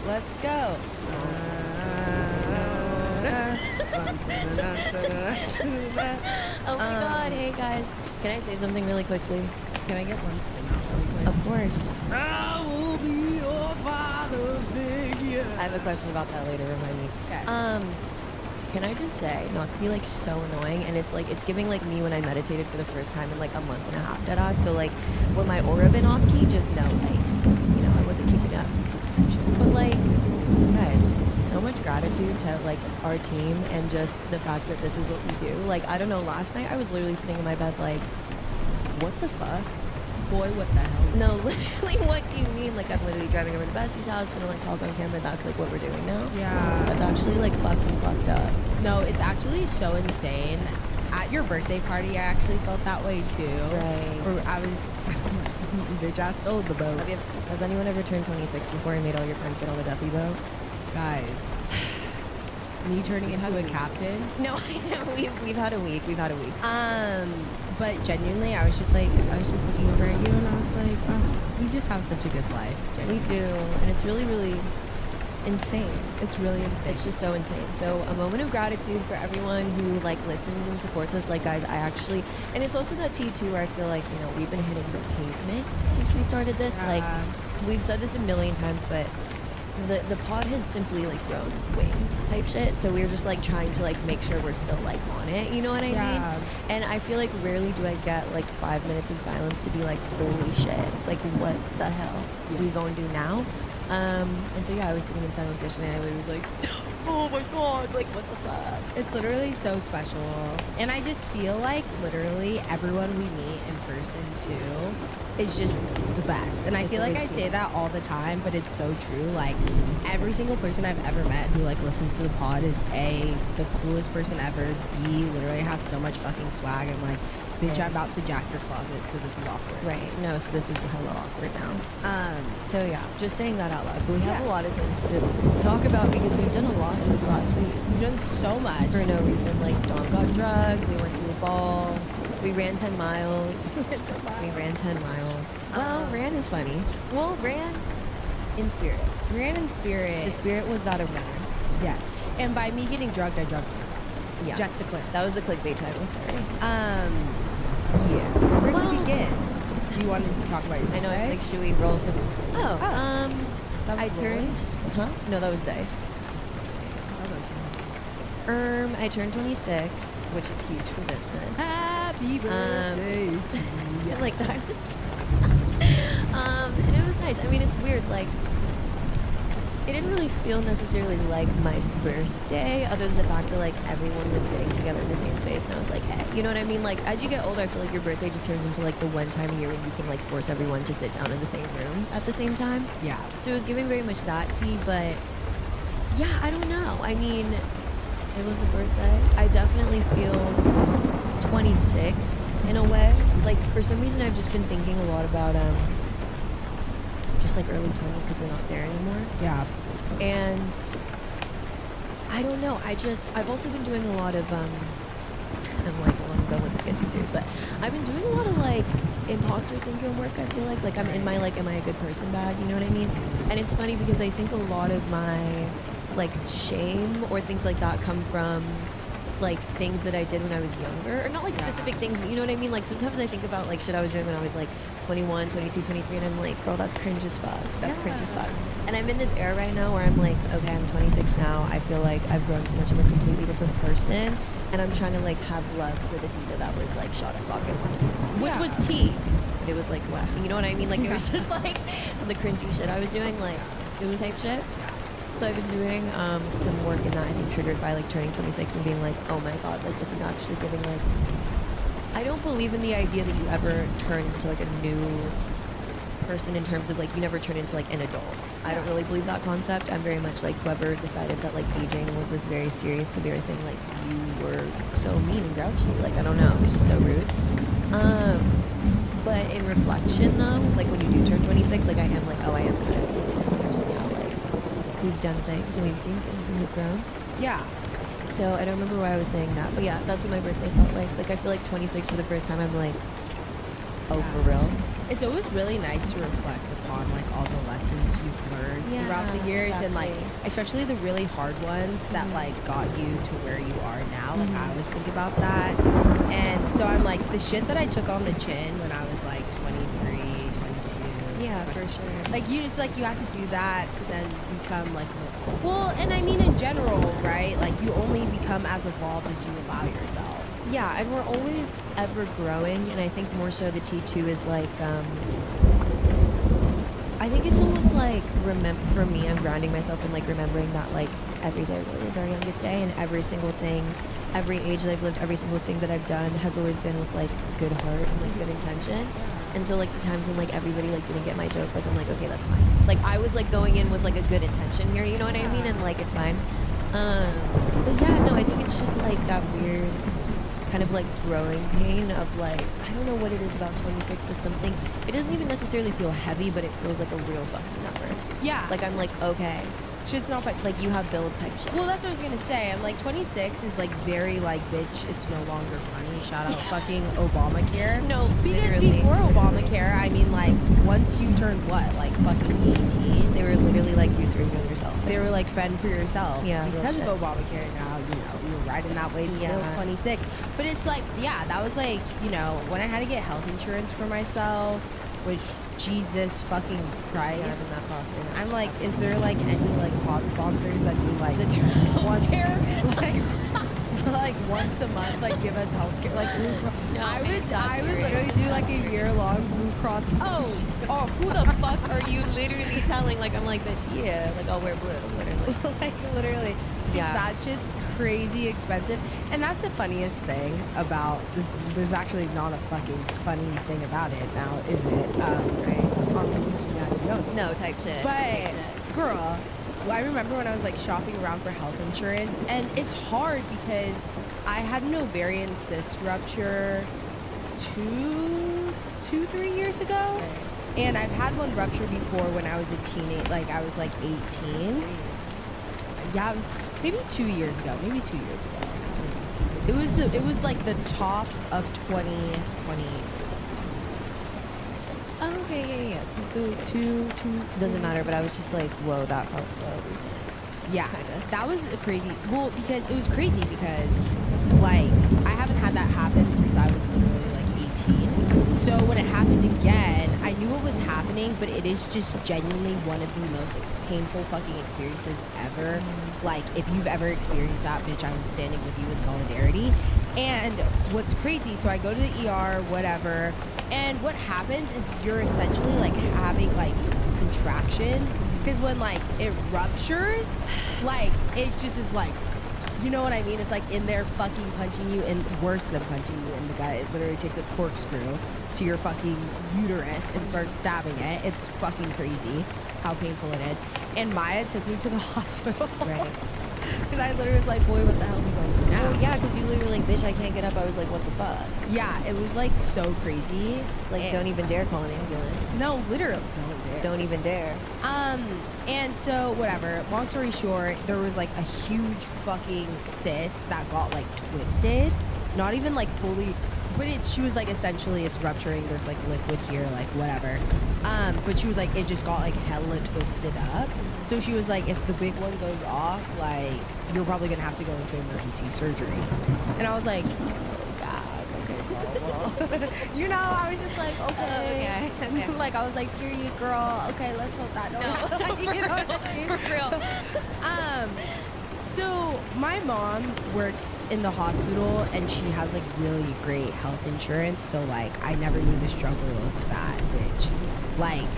Let's go. Oh my god, hey guys. Can I say something really quickly? Can I get one sting out really quick? Of course. I will be your father figure. I have a question about that later, remind me. Okay. Can I just say, not to be like so annoying, and it's like it's giving like me when I meditated for the first time in like a month and a half, deadass. So like when my aura been off key, just know like, I wasn't keeping up. But like, guys, so much gratitude to like our team and just the fact that this is what we do. Like, I don't know, last night I was literally sitting in my bed like, what the fuck? Boy, what the hell? No, literally, what do you mean? Like, I'm literally driving over to Bessie's house, gonna like talk on camera. That's like what we're doing now. Yeah. That's actually like fucking fucked up. No, it's actually so insane. At your birthday party, I actually felt that way too. Right. Where I was, bitch, I stole the boat. Has anyone ever turned 26 before and made all your friends get on the Duffy boat? Guys, me turning into a captain. No, I know. We've had a week. But genuinely, I was just looking over at you, and I was like, oh, we just have such a good life. Genuinely. We do, and it's really, really insane. It's really insane. It's just so insane. So a moment of gratitude for everyone who like listens and supports us. Like, guys, I actually, and it's also that T2 where I feel like, we've been hitting the pavement since we started this. Yeah. Like, we've said this a million times, but the pod has simply like grown wings type shit. So we're just like trying to like make sure we're still like on it. You know what I mean? And I feel like rarely do I get like 5 minutes of silence to be like, holy shit, like what the hell we gonna do now? And so I was sitting in silence yesterday and I was like, oh my god, like what the fuck? It's literally so special. And I just feel like literally everyone we meet in person too is just the best. And I feel like I say that all the time, but it's so true. Like every single person I've ever met who like listens to the pod is A, the coolest person ever, B, literally has so much fucking swag. I'm like, bitch, I'm about to jack your closet, so this is awkward. Right. No, so this is hella awkward now. So yeah, just saying that out loud. But we have a lot of things to talk about because we've done a lot in this last week. We've done so much. For no reason. Like, Dawn got drugged, we went to a ball, we ran 10 miles. We ran 10 miles. Well, ran is funny. Well, ran in spirit. Ran in spirit. The spirit was that of runners. Yes. And by me getting drugged, I drugged myself. Yeah. Just to clear. That was the clickbait title, sorry. Yeah. Where to begin? Do you want to talk about your birthday? I know, like, should we roll some? I turned, rolling? No, that was dice. I turned 26, which is huge for business. Happy birthday to you. Like that. And it was nice. I mean, it's weird, like, it didn't really feel necessarily like my birthday, other than the fact that like everyone was sitting together in the same space, and I was like, hey, you know what I mean? Like, as you get older, I feel like your birthday just turns into like the one time a year when you can like force everyone to sit down in the same room at the same time. Yeah. So it was giving very much that tea, but yeah, I don't know. I mean, it was a birthday. I definitely feel 26 in a way. Like, for some reason, I've just been thinking a lot about just like early 20s because we're not there anymore. Yeah. And I don't know. I've also been doing a lot of I'm like, well, I'm done with this, get too serious, but I've been doing a lot of like imposter syndrome work. I feel like I'm in my like, am I a good person bag, you know what I mean? And it's funny because I think a lot of my like shame or things like that come from like things that I did when I was younger, or not like specific things, but you know what I mean? Like sometimes I think about like shit I was doing when I was like 21, 22, 23, and I'm like, girl, that's cringe as fuck. That's cringe as fuck. And I'm in this era right now where I'm like, okay, I'm 26 now. I feel like I've grown so much. I'm a completely different person, and I'm trying to like have love for the Dita that was like shot o'clock at 1 p.m., which was tea. But it was like, what? You know what I mean? Like it was just like the cringy shit I was doing, like it was type shit. So I've been doing some work in that, I think triggered by like turning 26 and being like, oh my god, like this is actually giving like, I don't believe in the idea that you ever turn into like a new person in terms of like you never turn into like an adult. I don't really believe that concept. I'm very much like whoever decided that like aging was this very serious, severe thing, like you were so mean and grouchy. Like I don't know, it was just so rude. But in reflection though, like when you do turn 26, like I am like, oh, I am kind of a different person now. Like we've done things and we've seen things and we've grown. Yeah. So I don't remember why I was saying that, but yeah, that's what my birthday felt like. Like I feel like 26 for the first time, I'm like, Oh, Yeah. for real? It's always really nice to reflect upon like all the lessons you've learned throughout the years, and like exactly. especially the really hard ones that Mhm. like got you to where you are now. Like I Mhm. always think about that. And so I'm like, the shit that I took on the chin when I was like 23, 22. Yeah, for sure. Like you just like you have to do that to then become like well, and I mean in general, right? Like you only become as evolved as you allow yourself. Yeah, and we're always ever growing, and I think more so the T2 is like, I think it's almost like, for me, I'm grounding myself in like remembering that like every day really is our youngest day, and every single thing, every age that I've lived, every single thing that I've done has always been with like good heart and like good intention. And so like the times when like everybody like didn't get my joke, like I'm like, okay, that's fine. Like I was like going in with like a good intention here, you know what I mean? And like it's fine. But yeah, no, I think it's just like that weird kind of like growing pain of like, I don't know what it is about 26, but something, it doesn't even necessarily feel heavy, but it feels like a real fucking number. Yeah. Like I'm like, okay, Shit's not fun. like you have bills type shit. Well, that's what I was gonna say. I'm like 26 is like very like bitch. It's no longer funny. Shout out fucking Obamacare. No, Because literally. before Obamacare, I mean like once you turned what like fucking 18, They were literally like, you surrender yourself. they were like fend for yourself. Yeah, real Because of shit. Obamacare now, you know, you're riding that wave till Yeah. 26. But it's like, yeah, that was like, you know, when I had to get health insurance for myself, which Jesus fucking Christ. Yeah, does not cost me that I'm much. like, is there like any like pod sponsors that do like That do once healthcare? like once a month like give us healthcare like Blue Cross? No, I it's not would serious. literally It's do not like a serious. year-long Blue Cross. Oh, who the fuck are you literally telling? Like, I'm like, bitch, yeah, like I'll wear blue, literally. Like literally. 'Cause Yeah. that shit's crazy expensive. And that's the funniest thing about this. There's actually not a fucking funny thing about it now, is it? Right. On Luigi Maggione. No, type shit. But type shit. girl, well, I remember when I was like shopping around for health insurance, and it's hard because I had an ovarian cyst rupture 3 years ago, Right. and I've had one rupture before when I was a teenage, like I was like 18. Yeah, it was maybe 2 years ago. Maybe 2 years ago. It was like the top of 2020. Oh, okay, yeah. So Two. doesn't matter, but I was just like, whoa, that felt so recent. Yeah, Kinda. that was a crazy. Well, because it was crazy because, like, I haven't had that happen since I was literally like 18. So when it happened again, I knew what was happening, but it is just genuinely one of the most painful fucking experiences ever. Like, if you've ever experienced that, bitch, I'm standing with you in solidarity. And what's crazy, so I go to the ER, whatever, and what happens is you're essentially like having like contractions, because when like it ruptures, like it just is like, you know what I mean? It's like in there fucking punching you, and worse than punching you in the gut. It literally takes a corkscrew to your fucking uterus and starts stabbing it. It's fucking crazy how painful it is. And Maya took me to the hospital. Right. Because I literally was like, boy, what the hell are we going to do now? Oh, yeah, because you literally like, bitch, I can't get up. I was like, what the fuck? Yeah, it was like so crazy. Like, And- don't even dare call an ambulance. No, literally, don't dare. Don't even dare. And so whatever. Long story short, there was like a huge fucking cyst that got like twisted. Not even like fully, but she was like essentially it's rupturing. There's like liquid here, like whatever. But she was like it just got like hella twisted up. So she was like, if the big one goes off, like you're probably gonna have to go into emergency surgery. And I was like, oh god, okay, well. You know, I was just like, okay. Okay. Like I was like, period, girl. Okay, let's hope that don't happen. You know what I mean? For real. So my mom works in the hospital, and she has like really great health insurance. So like I never knew the struggle of that, which like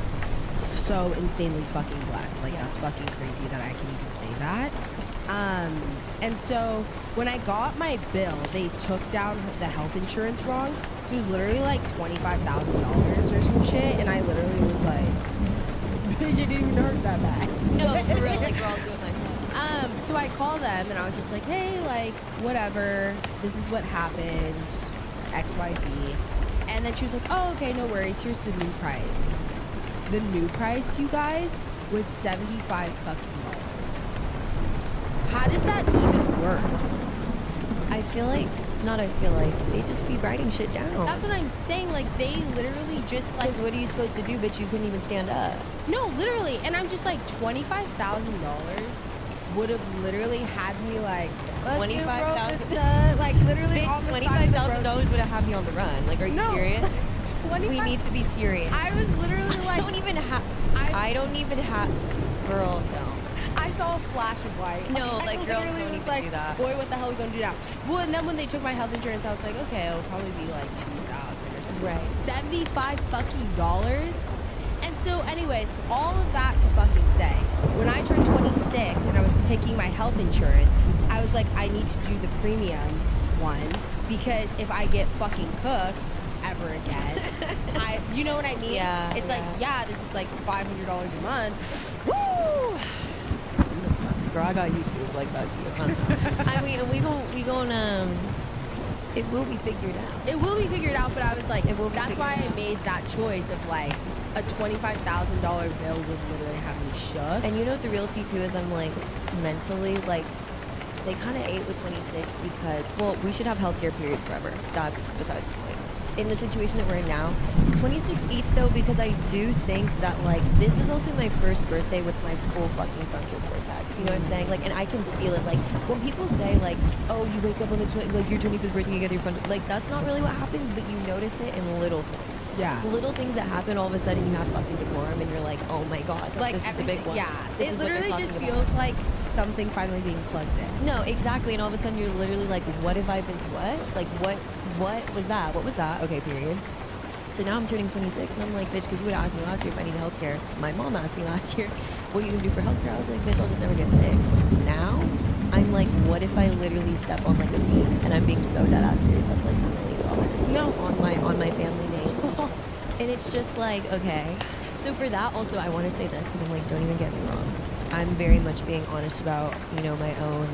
so insanely fucking blessed. Like that's fucking crazy that I can even say that. And so when I got my bill, they took down the health insurance wrong. So it was literally like $25,000 or some shit, and I literally was like, bitch, it didn't even hurt that bad. No, for real. Like, girl, I'll do it myself. So I called them and I was just like, hey, like, whatever, this is what happened, XYZ. And then she was like, oh, okay, no worries, here's the new price. The new price, you guys, was $75 fucking dollars. How does that even work? I feel like not, I feel like they just be writing shit down. That's what I'm saying. Like, they literally just, like... Because what are you supposed to do, bitch? You couldn't even stand up. No, literally. And I'm just like, $25,000 would have literally had me, like... $25,000? Like, literally Bitch, on the side of the road. $25,000 would have had me on the run. Like, are you serious? 25 We need to be serious. I was literally like... I don't even have... Girl, no. I saw a flash of white. No, I like, girls literally don't was even like, do that. boy, what the hell are we gonna do now? Well, and then when they took my health insurance, I was like, okay, it'll probably be like $2,000 or something. Right. $75 fucking dollars. And so, anyways, all of that to fucking say, when I turned 26 and I was picking my health insurance, I was like, I need to do the premium one because if I get fucking cooked ever again, you know what I mean? Yeah. It's like, yeah, this is like $500 a month. Woo! Girl, I got YouTube, like that. I mean, we gon' it will be figured out. It will be figured out, but I was like, that's why I out. made that choice of like a $25,000 bill would literally have me shook. And you know what the realty too is, I'm like mentally like they kind of ate with 26 because, well, we should have healthcare period forever. That's besides the point. In the situation that we're in now, 26 eats though, because I do think that like this is also my first birthday with my full fucking frontal cortex. You know what I'm saying? Like, and I can feel it. Like when people say like, oh, you wake up on the like your 25th birthday, you get your frontal. Like that's not really what happens, but you notice it in little things. Yeah. Little things that happen, all of a sudden you have fucking decorum, and you're like, oh my god, like this is the big one. Yeah. This It is what they're literally just talking feels about. like something finally being plugged in. No, exactly. And all of a sudden you're literally like, what have I been, what? Like, what was that? What was that? Okay, period. So now I'm turning 26 and I'm like, bitch, because you would ask me last year if I need healthcare. My mom asked me last year, what are you going to do for healthcare? I was like, bitch, I'll just never get sick. Now, I'm like, what if I literally step on like a beam? And I'm being so dead ass serious. That's like $1 million. No. On my family name. And it's just like, okay. So for that also, I want to say this because I'm like, don't even get me wrong. I'm very much being honest about, you know, my own,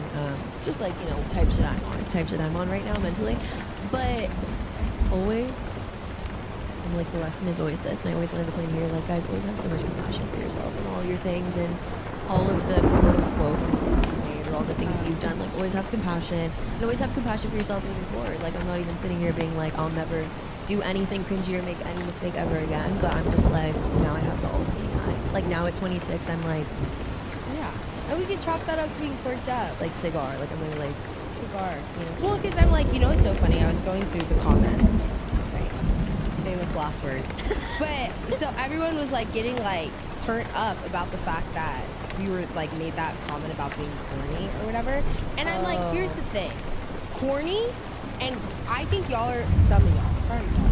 just like, you know, type shit I'm on right now mentally. But always, I'm like, the lesson is always this, and I always land the plane here, like, guys, always have so much compassion for yourself and all your things and all of the quote-unquote mistakes you've made or all the things that you've done. Like, always have compassion and always have compassion for yourself moving forward. Like, I'm not even sitting here being like, I'll never do anything cringy or make any mistake ever again, but I'm just like, now I have the all-seeing eye. Like, now at 26, I'm like, Yeah. And we can chalk that up to being perked up. like, cigar. Like, I'm really like, Cigar. you know. Well, because I'm like, you know, it's so funny. I was going through the comments. Right. Famous last words. But so everyone was like getting like turned up about the fact that we were like made that comment about being corny or whatever. And I'm like, here's the thing. Corny, and I think y'all are, some of y'all, sorry y'all.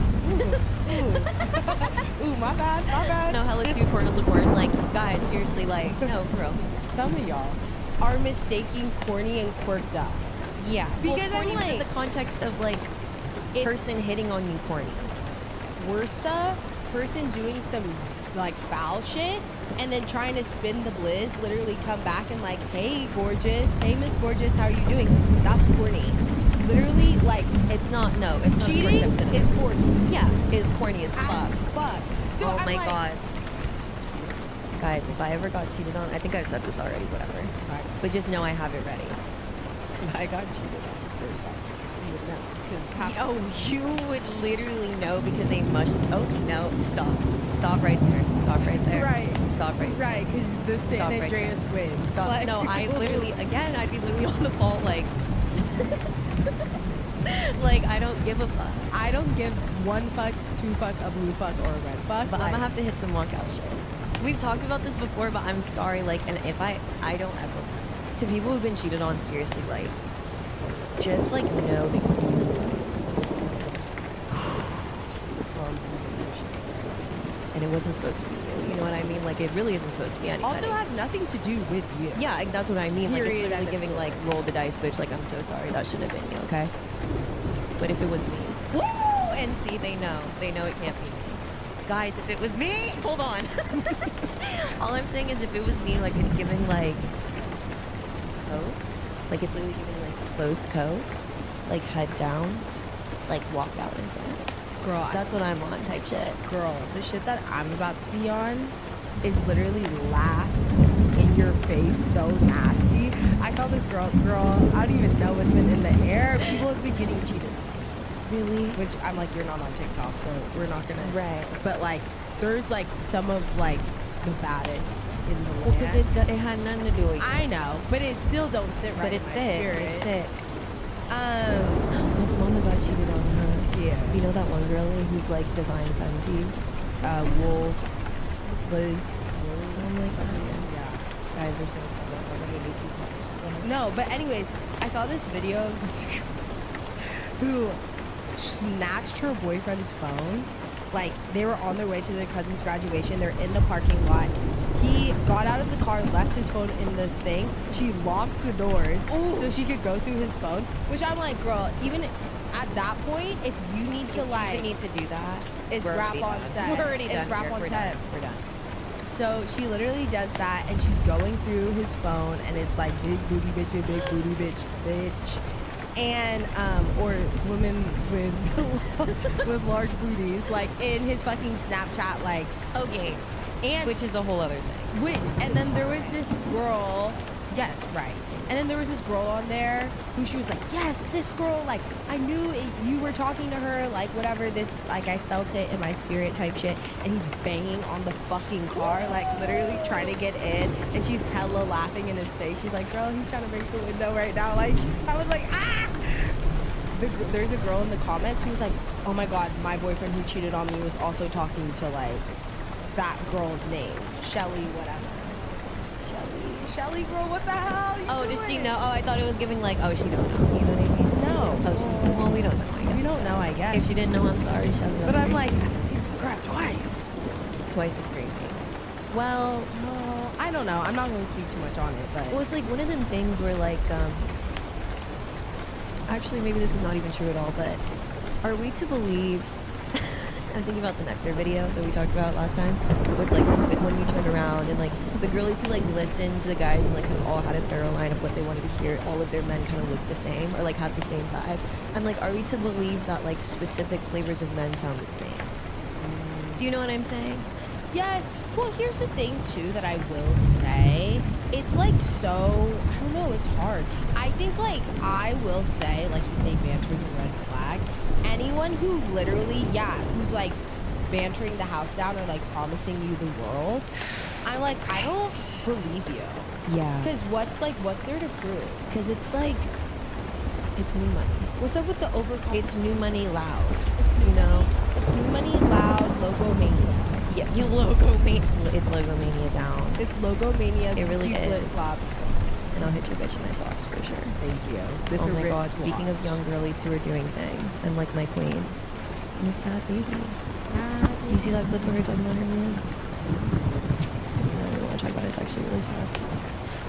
Ooh, my bad. No, hella two corners of corn. Like, guys, seriously, like, no, for real. Some of y'all are mistaking corny and quirked up. Yeah. Because well, I'm corny like, in the context of, like, person hitting on you corny. Worsa, person doing some like foul shit and then trying to spin the blizz, literally come back and like, hey gorgeous, hey Miss Gorgeous, how are you doing? That's corny. Literally, like, It's not cheating is corny. Yeah, is corny as As fuck. fuck. So Oh I'm my like, god. Guys, if I ever got cheated on, I think I've said this already, whatever. But just know I have it ready. I got cheated on first time. You would know. Oh, you would literally know because they must. Oh, no, stop right there. Stop right there. Right. Stop right there. Right, because the San Stop right Andreas wins. Stop. Like, No, I literally, again, I'd be literally on the fault, like, like, I don't give a fuck. I don't give one fuck, two fuck, a blue fuck, or a red fuck. But like, I'm gonna have to hit some walkout shit. We've talked about this before, but I'm sorry, like, and if I don't ever, to people who've been cheated on, seriously, like, just, like, know that and it wasn't supposed to be you. You know what I mean? Like, it really isn't supposed to be anybody. also has nothing to do with you. Yeah, that's what I mean. Like, it's Period, literally end of giving, story. like, roll the dice, bitch. Like, I'm so sorry. That shouldn't have been you, okay? But if it was me, woo! And see, they know. They know it can't be me. Guys, if it was me, hold on. All I'm saying is if it was me, like, it's giving, like, coat. Like, it's literally giving, like, closed coat. Like, head down. Like, walk out in silence. Girl, That's what I'm on, type shit. girl, the shit that I'm about to be on is literally laugh in your face so nasty. I saw saw this girl, I don't even know what's been in the air. People have been getting cheated on. Really? Which I'm like, you're not on TikTok, so we're not gonna. Right. But like, there's like some of like the baddest in the Well, because land. it had nothing to do with you. I know, but it still don't sit right. But it's in my sick. spirit. It's sick. Um, His mama got cheated on her. yeah. You know that one girlie who's like divine femties? Wolf, Liz. Oh my god. Yeah. Guys are so sad. That's not what Macy's not. No, but anyways, I saw this video of this girl who snatched her boyfriend's phone. Like, they were on their way to their cousin's graduation. They're in the parking lot. He got out of the car, left his phone in the thing. She locks the doors so she could go through his phone. Which I'm like, girl, even at that point, if you need to like, you need to do that. it's We're rap already on done. set. We're already done. It's rap here. on We're set. done. We're done. So she literally does that, and she's going through his phone, and it's like big booty bitch, big booty bitch, and or women with large booties, like in his fucking Snapchat, like Okay. and Which is a whole other thing. and then there was this girl, yes, right. And then there was this girl on there who she was like, yes, this girl, like, I knew you were talking to her, like, whatever, this, like, I felt it in my spirit type shit. And he's banging on the fucking car, like, literally trying to get in. And she's hella laughing in his face. She's like, girl, he's trying to break the window right now. Like, I was like, ah! There's a girl in the comments who was like, oh my God, my boyfriend who cheated on me was also talking to, like, that girl's name, Shelly, whatever. Shelly, girl, what the hell? Oh, does she know? Oh, I thought it was giving like, oh, she don't know. You know what I mean? No. Oh, well, we don't know. I guess. We don't know, I guess. If she didn't know, I'm sorry, Shelly. But I'm like, I have seen the crap twice. Twice is crazy. Well, I don't know. I'm not going to speak too much on it, but. well, it's like one of them things where like, actually, maybe this is not even true at all, but are we to believe? I'm thinking about the Nectar video that we talked about last time with like the spit when you turn around and like the girlies who like listened to the guys and like kind of all had a thorough line of what they wanted to hear. All of their men kind of look the same or like have the same vibe. I'm like, are we to believe that like specific flavors of men sound the same? Do you know what I'm saying? Yes. Well, here's the thing too that I will say. It's like so, I don't know, it's hard. I think like I will say, like you say, banter is a red flag. Anyone who literally, who's like bantering the house down or like promising you the world, I'm like, I don't believe you. Yeah. Because what's there to prove? Because it's like, it's new money. What's up with the overconfidence? It's new money loud. You know? It's new money loud, logo mania. Yeah, you logo mania. It's logo mania down. It's logo mania. It really is. Flip flops. And I'll hit your bitch in my socks for sure. Thank you. This Oh my rip god, swatch. speaking of young girlies who are doing things, and like my queen, Miss Bad Baby. You see that clip of her talking about her man? I don't want to talk about it. It's actually really sad.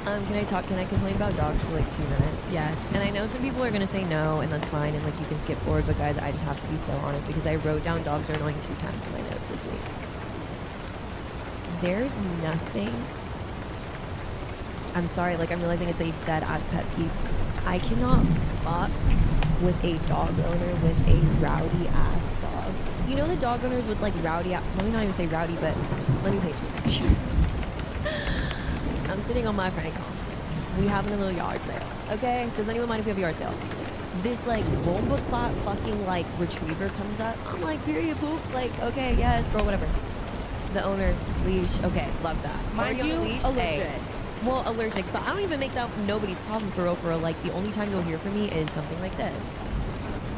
Can I complain about dogs for like 2 minutes? Yes. And I know some people are going to say no, and that's fine, and like you can skip forward, but guys, I just have to be so honest because I wrote down dogs are annoying 2 times in my notes this week. There's nothing. I'm sorry, like I'm realizing it's a dead ass pet peeve. I cannot fuck with a dog owner with a rowdy ass dog. You know the dog owners with like rowdy, let me not even say rowdy, but let me paint you a picture. I'm sitting on my Franco. We having a little yard sale, okay? Does anyone mind if we have a yard sale? This like bomba clot fucking like retriever comes up. I'm like, period poop, like, okay, yes, girl, whatever. The owner, leash, okay, love that. Mind Already you, on the leash, allergic. hey. Well, allergic, but I don't even make that nobody's problem for real. Like, the only time you'll hear from me is something like this.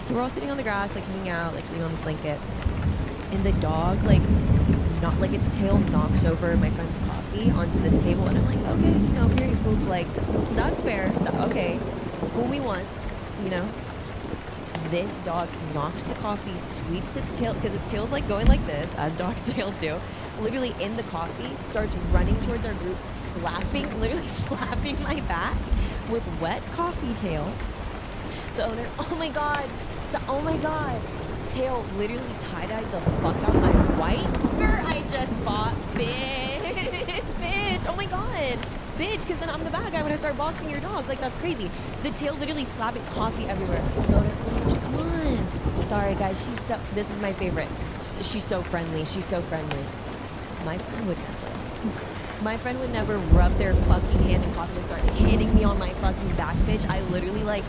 So we're all sitting on the grass, like, hanging out, like, sitting on this blanket. And the dog, like, not like its tail knocks over my friend's coffee onto this table. And I'm like, okay, you know, period poop. Like, that's fair. Okay, fool me once, you know. This dog knocks the coffee, sweeps its tail, because its tail's, like, going like this, as dogs' tails do. Literally in the coffee, starts running towards our group, literally slapping my back with wet coffee tail. The owner, oh my god, oh my god. Tail literally tie-dyed the fuck out my white skirt I just bought. Bitch, oh my god. Bitch, because then I'm the bad guy when I start boxing your dog. Like, that's crazy. The tail literally slapping coffee everywhere. The owner, come on. Sorry, guys, this is my favorite. She's so friendly. My friend would never. My friend would never rub their fucking hand in coffee and start hitting me on my fucking back, bitch. I literally like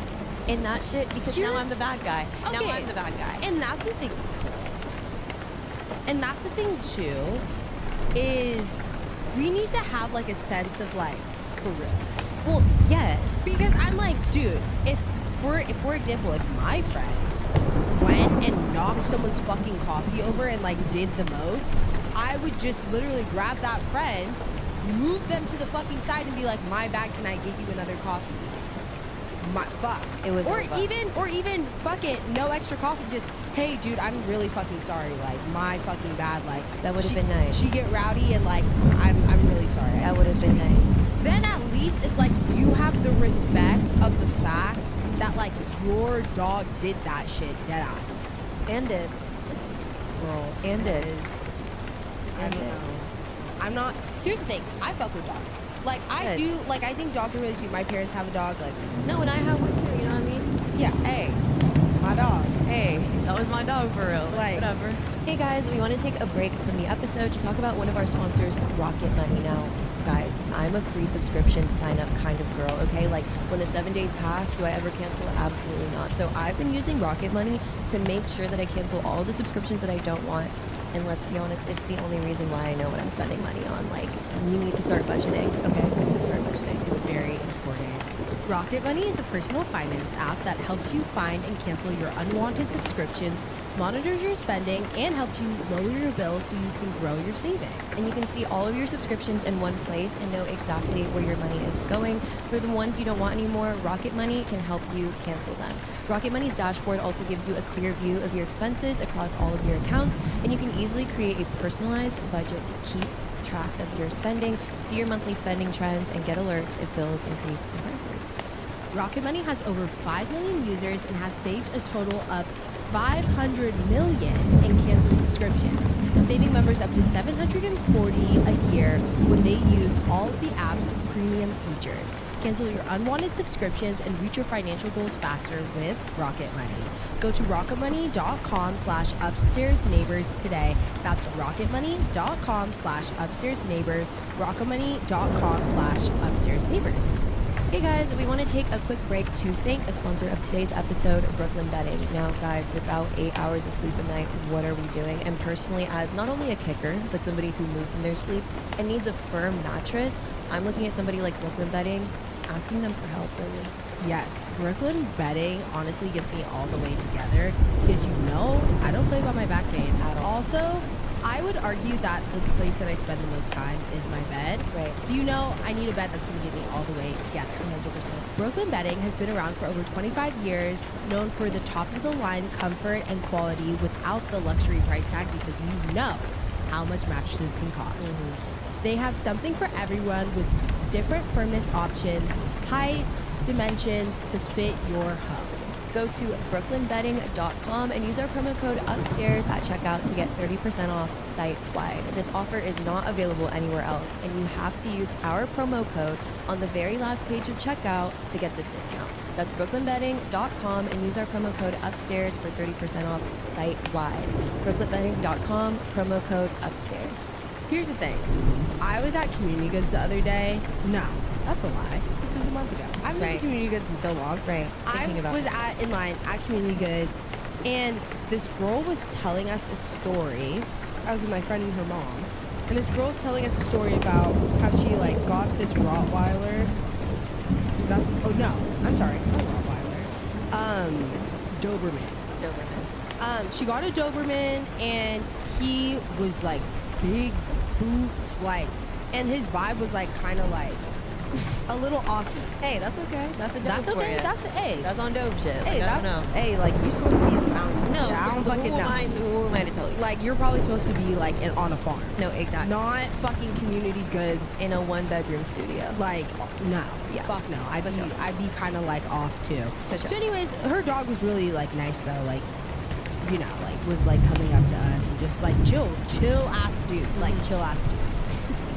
in that shit because now I'm the bad guy. Okay. Now I'm the bad guy. And that's the thing. And that's the thing too, is we need to have like a sense of like for real. Well, yes. Because I'm like, dude, if for example, if my friend went and knocked someone's fucking coffee over and like did the most, I would just literally grab that friend, move them to the fucking side and be like, my bad, can I get you another coffee? My fuck. It was or even fuck it, no extra coffee, just hey dude, I'm really fucking sorry, like my fucking bad, like that would have been nice. She get rowdy and like I'm really sorry. That would have been nice. Then at least it's like you have the respect of the fact that like your dog did that shit dead ass. And did. Girl. And did. I don't know. I'm not. Here's the thing. I fuck with dogs. Like I do. Like I think dogs are really sweet. My parents have a dog. Like no, and I have one too. You know what I mean? Yeah. Hey. My dog. Hey, that was my dog for real. Like whatever. Hey guys, we want to take a break from the episode to talk about one of our sponsors, Rocket Money. Now, guys, I'm a free subscription sign up kind of girl, okay? Like when the 7 days pass, do I ever cancel? Absolutely not. So I've been using Rocket Money to make sure that I cancel all the subscriptions that I don't want. And let's be honest, it's the only reason why I know what I'm spending money on. Like, you need to start budgeting, okay? I need to start budgeting. It's very important. Rocket Money is a personal finance app that helps you find and cancel your unwanted subscriptions, monitors your spending, and helps you lower your bills so you can grow your savings. And you can see all of your subscriptions in one place and know exactly where your money is going. For the ones you don't want anymore, Rocket Money can help you cancel them. Rocket Money's dashboard also gives you a clear view of your expenses across all of your accounts, and you can easily create a personalized budget to keep track of your spending, see your monthly spending trends, and get alerts if bills increase in prices. Rocket Money has over 5 million users and has saved a total of 500 million in canceled subscriptions, saving members up to $740 a year when they use all of the app's premium features. Cancel your unwanted subscriptions and reach your financial goals faster with Rocket Money. Go to rocketmoney.com/upstairsneighbors today. That's rocketmoney.com/upstairsneighbors, rocketmoney.com/upstairsneighbors. Hey guys, we want to take a quick break to thank a sponsor of today's episode, Brooklyn Bedding. Now guys, without 8 hours of sleep a night, what are we doing? And personally, as not only a kicker, but somebody who moves in their sleep and needs a firm mattress, I'm looking at somebody like Brooklyn Bedding, asking them for help, really. Yes, Brooklyn Bedding honestly gets me all the way together because I don't play by my back pain at all. Also, I would argue that the place that I spend the most time is my bed. Right. So I need a bed that's going to get me all the way together. 100%. Brooklyn Bedding has been around for over 25 years, known for the top-of-the-line comfort and quality without the luxury price tag because we know how much mattresses can cost. Mm-hmm. They have something for everyone with different firmness options, heights, dimensions to fit your home. Go to brooklynbedding.com and use our promo code UPSTAIRS at checkout to get 30% off site-wide. This offer is not available anywhere else, and you have to use our promo code on the very last page of checkout to get this discount. That's brooklynbedding.com and use our promo code UPSTAIRS for 30% off site-wide. brooklynbedding.com, promo code UPSTAIRS. Here's the thing. I was at Community Goods the other day. No, that's a lie. This was a month ago. I haven't been to Community Goods in so long. Right. I was in line at Community Goods, and this girl was telling us a story. I was with my friend and her mom, and this girl was telling us a story about how she got this Rottweiler. I'm sorry, not Rottweiler. Doberman. She got a Doberman, and he was big boots, and his vibe was kind of a little awky. Hey, that's okay. That's a dope That's okay. for That's on dope shit. Hey, I don't know. Hey, you're supposed to be in the mountains. No, I don't fucking know. Who am I to tell you? You're probably supposed to be on a farm. No, exactly. Not fucking Community Goods. In a 1-bedroom studio. No. Yeah. Fuck no. I'd be kind of off too. For sure. So anyways, her dog was really nice though. Was coming up to us and just chill ass dude. Chill ass dude.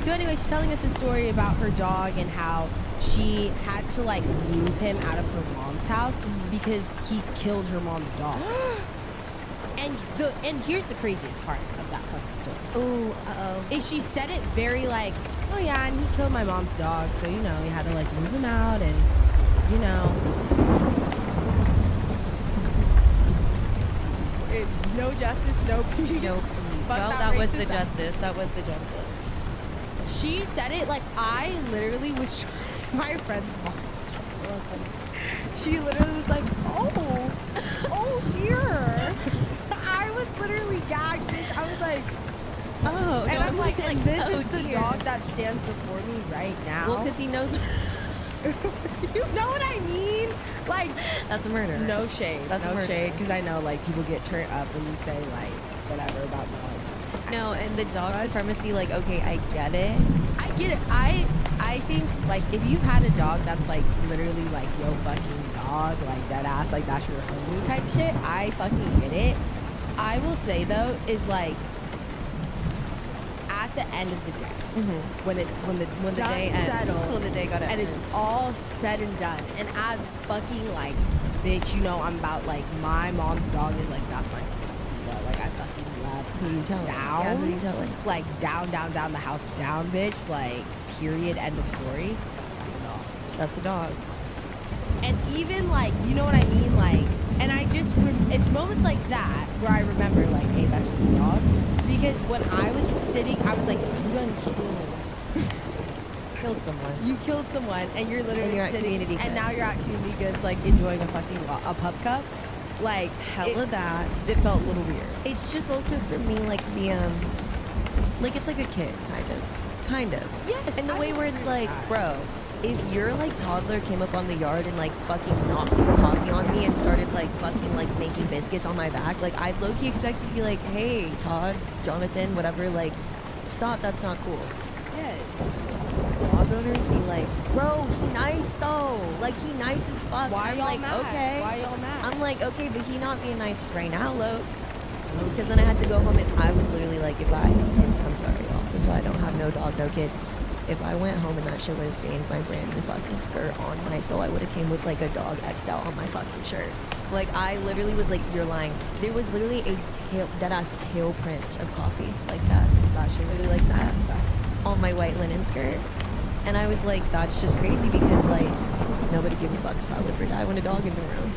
So anyway, she's telling us a story about her dog and how she had to move him out of her mom's house because he killed her mom's dog. And here's the craziest part of that fucking story. Oh, uh-oh. Is she said it very like, oh yeah, and he killed my mom's dog, so you know, he had to like move him out, and you know, no justice, no peace. No. Well, that was the justice. That was the justice. She said it like I literally was my friend's mom. She literally was like, oh dear. I was literally gagged, bitch. I was like, oh, and no, I'm like, and this oh, is the dear. dog that stands before me right now. Well, because he knows. You know what I mean? Like, That's a murder. no shade. That's no murder. shade, because I know like people get turned up when you say like whatever about dogs. No, and the dog What? supremacy, like, okay, I get it. I get it. I think like if you've had a dog that's like literally like yo fucking dog, like that ass, like that's your homie type shit, I fucking get it. I will say though is like at the end of the day, when the dust day ends, settles, when the day gotta and it's end. all said and done, and as fucking like bitch, you know I'm about like my mom's dog is like that's my fucking dog. Like I fucking love Who you telling? down. Yeah, who you telling? Like down the house down, bitch. Like period. End of story. That's a dog. That's the dog. And even like you know what I mean, like, and I just it's moments like that where I remember like, hey, that's just a dog. Because when I was sitting, I was like, you done Killed someone. you killed someone, and you're literally And you're at sitting, Community and now Goods. you're at Community Goods, like enjoying a fucking a pup cup. Like Hella that. It felt a little weird. It's just also for me like the like it's like a kid kind of. Yes. In the I way where agree it's with like, that. bro, if your like toddler came up on the yard and like fucking knocked the coffee on me and started like fucking like making biscuits on my back, like I'd low-key expect you to be like, hey, Todd, Jonathan, whatever, like, stop, that's not cool. Yes. Dog owners be like, bro, he nice though. Like he nice as fuck. Why I'm y'all like, mad? okay. Why y'all mad? I'm like, okay, but he not being nice right now, look. Because then I had to go home and I was literally like, I'm sorry, y'all. This is why I don't have no dog, no kid. If I went home and that shit would have stained my brand new fucking skirt on my soul, I would have came with like a dog X'd out on my fucking shirt. Like I literally was like, you're lying. There was literally a dead ass tail print of coffee like that. That shit Literally like that on my white linen skirt. And I was like, that's just crazy because like nobody gave a fuck if I live or die when a dog in the room.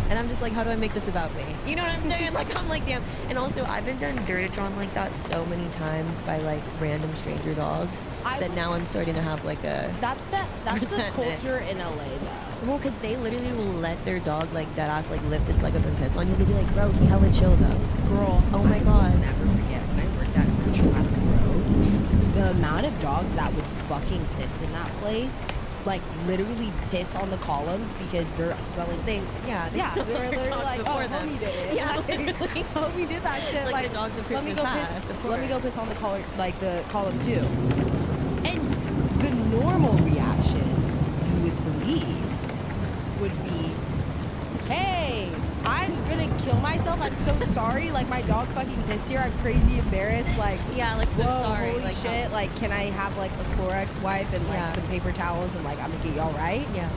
And I'm just like, how do I make this about me? You know what I'm saying? Like, I'm like, damn. And also, I've been done dirty drawn like that so many times by like random stranger dogs that now I'm starting to have like a. That's the resentment. culture in LA though. Well, because they literally will let their dog like dead ass like lift its leg up and piss on you. They'll be like, bro, he hella chill though. Girl, Oh my I God. will never forget when I worked at Brainrot on the road. The amount of dogs that would fucking piss in that place, like literally piss on the columns because they're smelling. They Yeah, smell they were their literally dogs like, oh, before them. homie did it. Yeah, Like, literally. homie did that shit. Like the dogs of let me Christmas go past, piss. of Let me go course. piss on the collar, like the column too. And the normal reaction you would believe would be, hey, I'm gonna kill myself. I'm so sorry. Like my dog fucking pissed here. I'm crazy embarrassed. Like Yeah, like so whoa, sorry. holy like, shit. Like can I have like a Clorox wipe and like Yeah. some paper towels and like I'm gonna get y'all right? Yeah.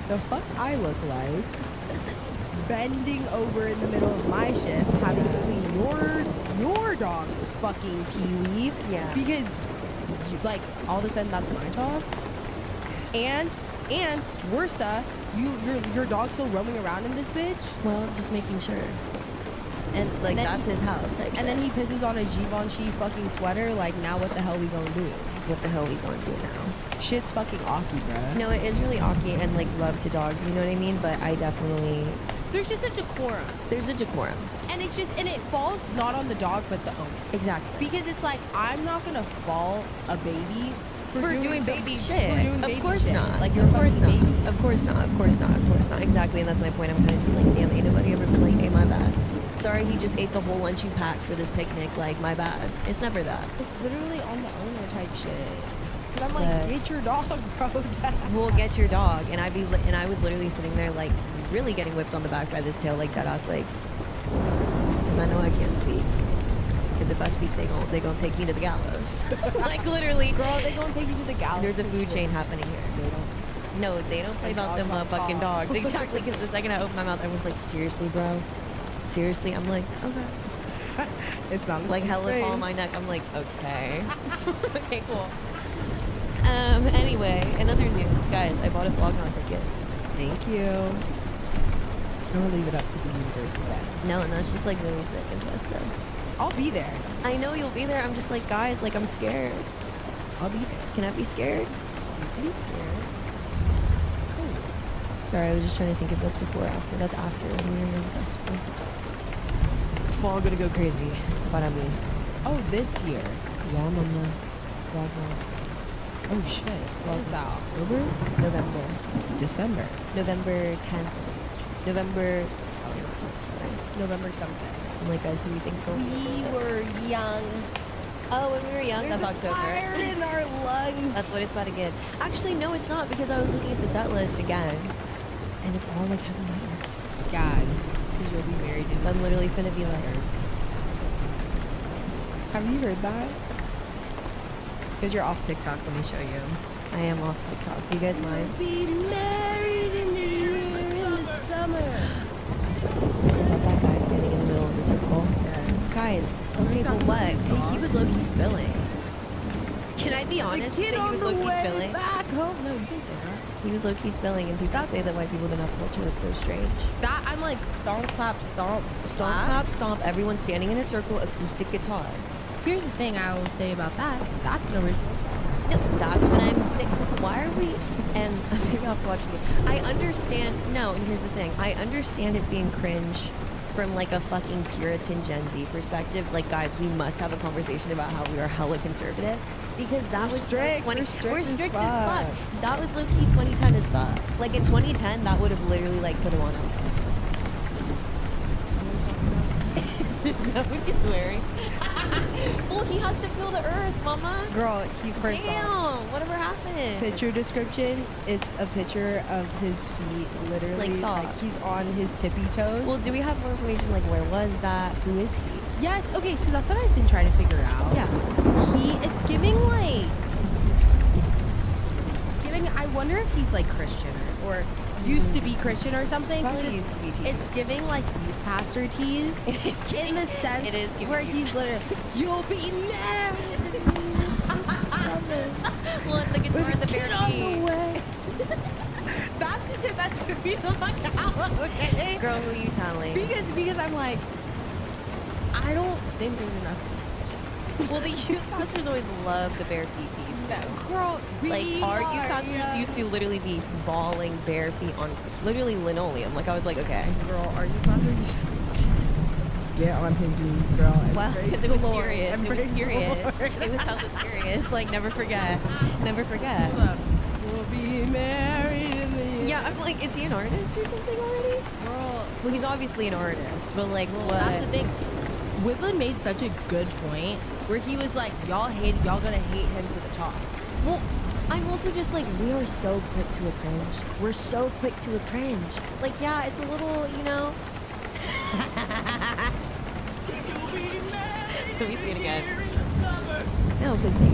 The fuck I look like bending over in the middle of my shift having to clean your dog's fucking pee-wee Yeah. because you, like all of a sudden that's my dog and worse your dog's still roaming around in this bitch Well, just making sure. And like and then that's his house type shit. and then he pisses on a Givenchy fucking sweater. Like now what the hell we gonna do? what the hell are we going to do now? Shit's fucking awky, bruh. No, it is really awky and like love to dogs, you know what I mean? But I definitely There's just a decorum, there's a decorum. and it's just and it falls not on the dog but the owner. Exactly. Because it's like I'm not gonna fault a baby For doing some- baby for shit. doing Of baby course shit. not. Like you're Of a course fucking not. baby. Of course not. Of course not. Of course not. Exactly, and that's my point. I'm kind of just like, damn, ain't nobody ever been like, hey, my bad. Sorry, he just ate the whole lunch you packed for this picnic. Like, my bad. It's never that. It's literally on the owner type shit. Cause I'm like, But- get your dog, bro. We'll get your dog, and I was literally sitting there like really getting whipped on the back by this tail like that. I was like, because I know I can't speak. Because if I speak, they gonna take me to the gallows. Like literally, Girl, they gonna take you to the gallows. there's a food bitch. chain happening here. They don't. No, they don't play And about them dogs on motherfucking top. dogs. Exactly, because the second I open my mouth, everyone's like, seriously, bro? Seriously, I'm like, okay. It's not Like hella face. fall on my neck. I'm like, okay. Okay, cool. Anyway, in other news, guys, I bought a Flognon ticket. Thank you. I'm gonna leave it up to the universe again. No, and that's just like really sick and festive. I'll be there. I know you'll be there. I'm just like, guys, like I'm scared. I'll be there. Can I be scared? You can be scared. Sorry, I was just trying to think if that's before or after. That's after when we were in the festival. Fall gonna go crazy, but I mean, Oh, this year. yeah, I'm on the Flognon. Oh shit. What is that? October? November. December. November 10th. November. Oh, not 10th, sorry. November something. I'm like, guys, who do you think go? We were young. Oh, when we were young, There's that's a October. fire in our lungs. That's what it's about to get. Actually, no, it's not because I was looking at the set list again, and it's all like heavy metal. God. Because you'll be married in So I'm literally finna be like, Have you heard that? It's because you're off TikTok. Let me show you. I am off TikTok. Do you guys mind? Be married in the year in the summer. Is that guy standing in the middle of the circle? Yes. Guys, okay, but what? He was low-key spilling. Can I be honest and say he was low-key spilling? Back home. No, you can say that. He was low-key spilling, and people say that white people don't have culture. That's so strange. That I'm like stomp, clap, stomp, Stomp, clap, stomp. Everyone standing in a circle, acoustic guitar. Here's the thing I will say about that. That's an original song. No, that's what I'm saying. Why are we? And maybe I'll have to watch it. I understand. No, and here's the thing. I understand it being cringe from like a fucking Puritan Gen Z perspective. Like, guys, we must have a conversation about how we are hella conservative because that was strict. so We're strict as fuck. That was low key 2010 as fuck. Like in 2010, that would have literally like put him on out. Is that what he's wearing? Well, he has to feel the earth, mama. Girl, he first Damn, off, whatever happened? picture description, it's a picture of his feet, literally. Like socks. he's on his tippy toes. Well, do we have more information? Like, where was that? Who is he? Yes, okay, so that's what I've been trying to figure out. Yeah. It's giving like, I wonder if he's like Christian or used to be Christian or something. 'cause Probably used to be teased. It's giving like youth pastor tease. It is giving, In the sense it is giving where youth he's literally, you'll be married. well, and the guitar With and a the bare kid on the feet. way. That's the shit that took me the fuck out, okay? Girl, who are you telling? Because I'm like, I don't think there's enough. Well, the youth pastors always love the bare feet tease too. Girl, Like, our youth pastors used to literally be bawling bare feet on literally linoleum. Like, I was like, okay. Girl, our youth pastors get on his knees, girl. and Well, praise because it the was Lord, serious. and It was praise the serious. Lord. It was hella serious. Like, never forget. Never forget. Hold up. We'll be married in the year. Yeah, I'm like, is he an artist or something already? Girl. Well, he's obviously an artist, but like, what? That's the thing. Woodland made such a good point where he was like, y'all gonna hate him to the top. Well, I'm also just like, we are so quick to a cringe. We're so quick to a cringe. Like, yeah, it's a little, you know. Let me see it again. No, because D.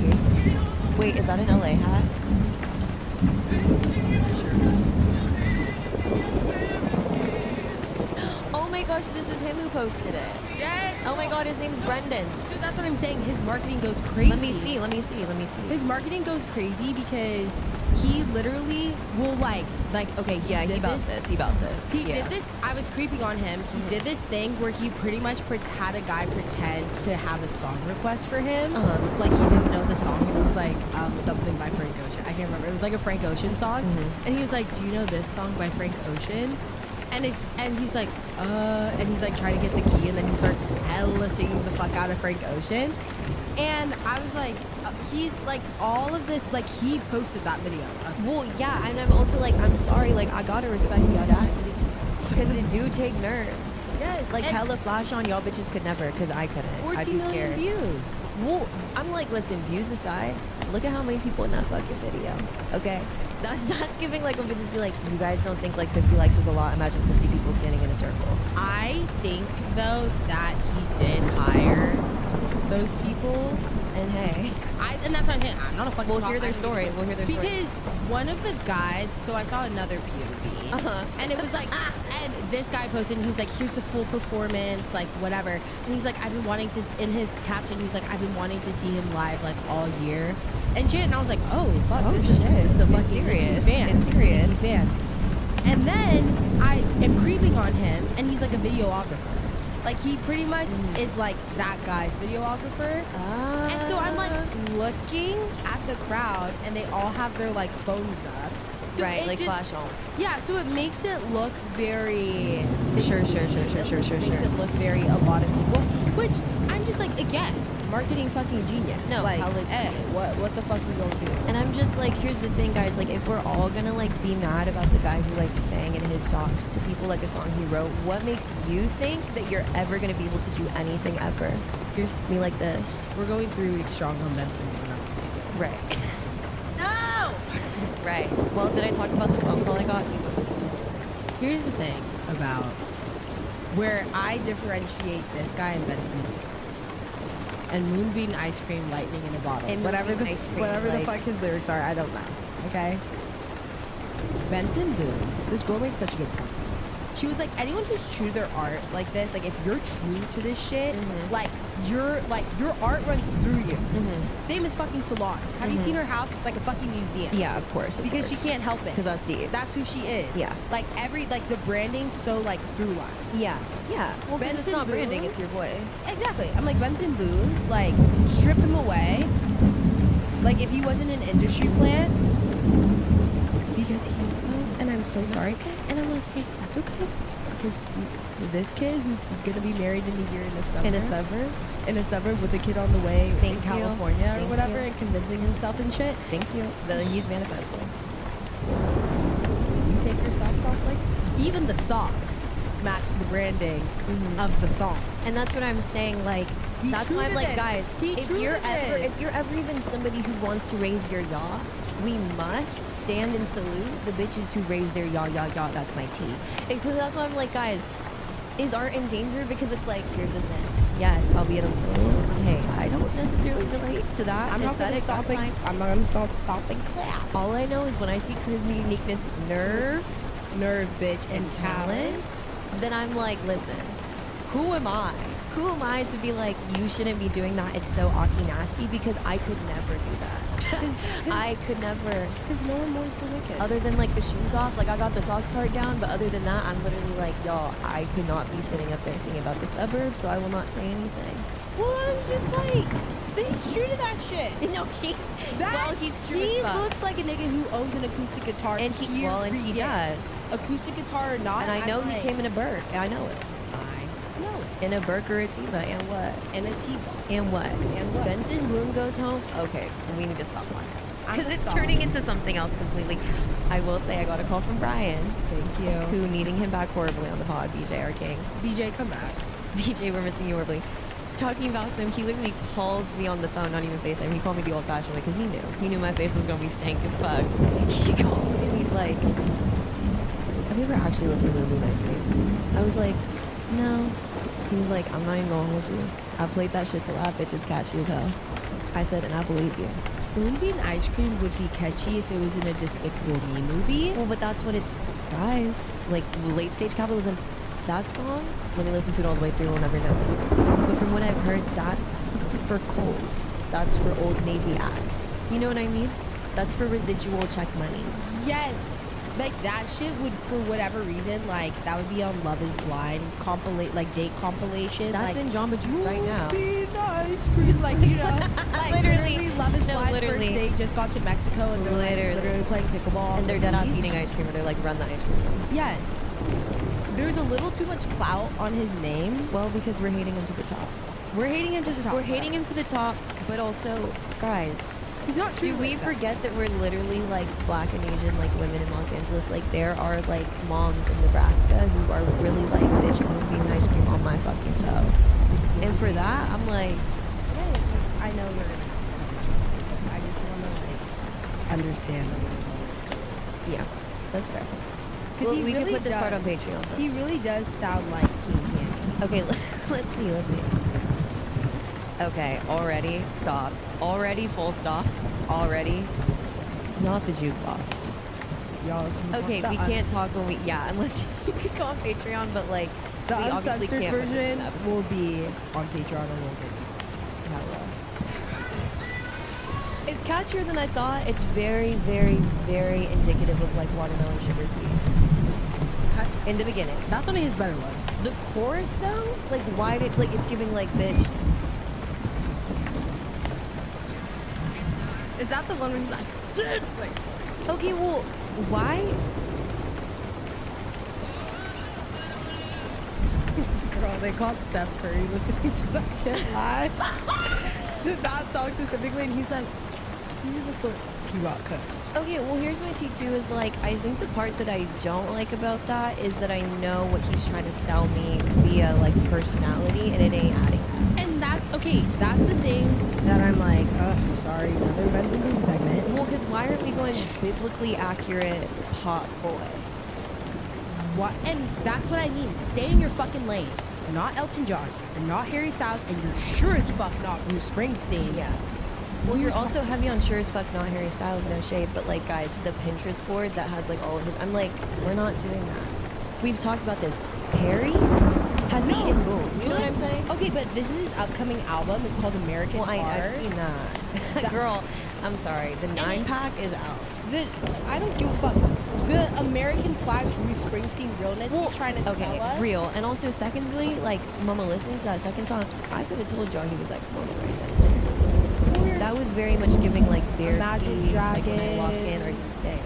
Wait, is that an LA hat? Oh my gosh, this is him who posted it. Yes. Oh my god, his name's Brendan. Dude, that's what I'm saying. His marketing goes crazy. Let me see. His marketing goes crazy because he literally will like okay, Yeah, he did about this. He about this. He Yeah. did this. I was creeping on him. He did this thing where he pretty much had a guy pretend to have a song request for him. Uh-huh. Like he didn't know the song, and it was like something by Frank Ocean. I can't remember. It was like a Frank Ocean song, and he was like, "Do you know this song by Frank Ocean?" And he's like, and he's like trying to get the key, and then he starts hella singing the fuck out of Frank Ocean. And I was like, he's like all of this, like he posted that video. Well, yeah, and I'm also like, I'm sorry, like I gotta respect the audacity, because it do take nerve. Yes, Like and hella flash on y'all bitches could never, because I couldn't. 14 I'd be million scared. views. Well, I'm like, listen, views aside, look at how many people in that fucking video. Okay, that's giving like when bitches be like, you guys don't think like 50 likes is a lot? Imagine 50 people standing in a circle. I think though that he did hire those people. And hey, And that's what I'm saying. I'm not a fucking we'll cop. hear their story. We'll hear their story. Because one of the guys, so I saw another POV, and it was like, and this guy posted, and he was like, here's the full performance, like whatever. And he's like, I've been wanting to, in his caption, he's like, I've been wanting to see him live like all year and shit. And I was like, oh fuck, Oh, this shit. is a fucking It's serious. Nicki fan. It's This is a serious. Nicki fan. And then I am creeping on him, and he's like a videographer. Like he pretty much is like that guy's videographer. And so I'm like looking at the crowd, and they all have their like phones up. So right, it like just, flash on. Yeah, so it makes it look very. Sure. Makes it look very a lot of people, which I'm just like, again, marketing fucking genius. No, like, how legit. hey, what the fuck we gonna do? And I'm just like, here's the thing, guys. Like, if we're all gonna like be mad about the guy who like sang in his socks to people like a song he wrote, what makes you think that you're ever gonna be able to do anything ever? Here's Me like this. we're going through strong on Benson when I'm saying this. Right. No. Right. Well, did I talk about the phone call I got? Here's the thing about where I differentiate this guy and Benson and Moonbeam ice cream lightning in a bottle. And whatever Moonbeam the ice cream, whatever the like- fuck his lyrics are, I don't know. Okay. Benson Boone, this girl made such a good point. She was like, anyone who's true to their art like this, like if you're true to this shit, like your art runs through you. Same as fucking Solange. Have you seen her house? It's like a fucking museum. Yeah, of course. Because she can't help it. Because that's deep. That's who she is. Yeah. Like the branding's so like through line. Yeah. Yeah. Well, because it's Benson not branding; Boone- it's your voice. Exactly. I'm like, Benson Boone, like, strip him away. Like, if he wasn't an industry plant, because he's, and I'm so sorry. And I'm like, hey, that's okay. Because this kid who's gonna be married in a year in a suburb. In a suburb with a kid on the way in Thank you. California or Thank whatever, you. and convincing himself and shit. Thank you. He's manifesting. You take your socks off, like, even the socks match the branding of the song. And that's what I'm saying. Like, He that's true why I'm to like, this. guys, He if true you're to ever, this. if you're ever even somebody who wants to raise your yaw, we must stand and salute the bitches who raise their yaw. That's my tea. And so that's why I'm like, guys, is art in danger? Because it's like, here's the thing. Yes, I'll be at a little. Hey, I don't necessarily relate to that. I'm not gonna aesthetic, stop that's and, fine. I'm not gonna stop and clap. All I know is when I see charisma, uniqueness, nerve, Bitch, and talent, then I'm like, listen, who am I? Who am I to be like, you shouldn't be doing that? It's so aki nasty, because I could never do that. I could never. Because no one mourns the wicked. Other than like the shoes off, like I got the socks part down, but other than that, I'm literally like, y'all, I could not be sitting up there singing about the suburbs, so I will not say anything. Well, I'm just like, but he's true to that shit. No, he's true He as fuck. looks like a nigga who owns an acoustic guitar. And he does. Acoustic guitar or not, And I know I'm he like, came in a Burke. I know it. I know it. In a Burke or a Tiva, and what? And a T-ball. And what? And what? Benson Boone goes home. Okay, we need to stop lying. I'm Because it's sorry. turning into something else completely. I will say I got a call from Brian, Thank you. who needing him back horribly on the pod. BJ, our king. BJ, come back. BJ, we're missing you horribly. Talking about him, he literally called me on the phone, not even FaceTime. He called me the old-fashioned way because he knew. He knew my face was gonna be stank as fuck. He called me and he's like, "Have you ever actually listened to Moonbeam Ice Cream?" I was like, "No." He was like, "I'm not even gonna hold you. I played that shit till that bitch is catchy as hell." I said, and I believe you. Moonbeam ice cream would be catchy if it was in a Despicable Me movie. Well, but that's what it's, guys. Like, late stage capitalism. That song, let me listen to it all the way through, we'll never know. But from what I've heard, that's for Kohl's. That's for Old Navy ad. You know what I mean? That's for residual check money. Yes. Like that shit would, for whatever reason, like that would be on Love Is Blind like date compilation. That's like, in Jamba Juice right now. Moonbeam ice cream, like, you know, like Literally. Love Is No, Blind. literally. First, they just got to Mexico and they're like, literally playing pickleball. on And they're the dead ass beach. eating ice cream, or they're like, run the ice cream zone. Yes. There's a little too much clout on his name. Well, because we're hating him to the top. We're hating him to the top. We're hating him to the top, but also, guys, He's not true. do we like that. forget that we're literally like black and Asian like women in Los Angeles? Like there are like moms in Nebraska who are really like, bitch, Moonbeam ice cream on my fucking self. And for that, I'm like, Yeah, I know you're gonna have to. I just want to like understand a little more. yeah, that's fair. 'Cause Well, he we really can put this part on does. Patreon. But. He really does sound like King Candy. Okay, let's see. Okay, already, stop. Already, full stop. Already. Not the jukebox. Y'all, Okay, we can't talk when we, yeah, unless you could go on Patreon, but like, the we obviously uncensored can't put this in version the episode. will be on Patreon and we'll get It's catchier than I thought. It's very, very, very indicative of like watermelon sugar keys. In the beginning. That's one of his better ones. The chorus though, like why did, like it's giving like bitch. Is that the one where he's like Okay, well, why? girl, they called Steph Curry listening to that shit live. To that song specifically, and he's like, he got cooked. Okay, well here's my take too is like, I think the part that I don't like about that is that I know what he's trying to sell me via like personality and it ain't adding up. And that's, okay, that's the thing that I'm like, sorry, another Benson Boone segment. Well, because why aren't we going biblically accurate pop boy? What? And that's what I mean. Stay in your fucking lane. You're not Elton John. You're not Harry Styles, and you're sure as fuck not Bruce Springsteen. Yeah. Well, you're also heavy on sure as fuck not Harry Styles, no shade, but like guys, the Pinterest board that has like all of his, I'm like, we're not doing that. We've talked about this. Harry has eaten boom. You know what I'm saying? Okay, but this is his upcoming album. It's called American Well, I've Heart. seen that. Girl, I'm sorry. The 9-pack is out. I don't give a fuck. The American flag, Bruce Springsteen realness he's trying to tell us. Real. And also, secondly, like, Mama listening to that second song, I could have told y'all he was ex-woman right then. That was very much giving, like, therapy. Imagine Like, when I walk Dragons. in, are you safe?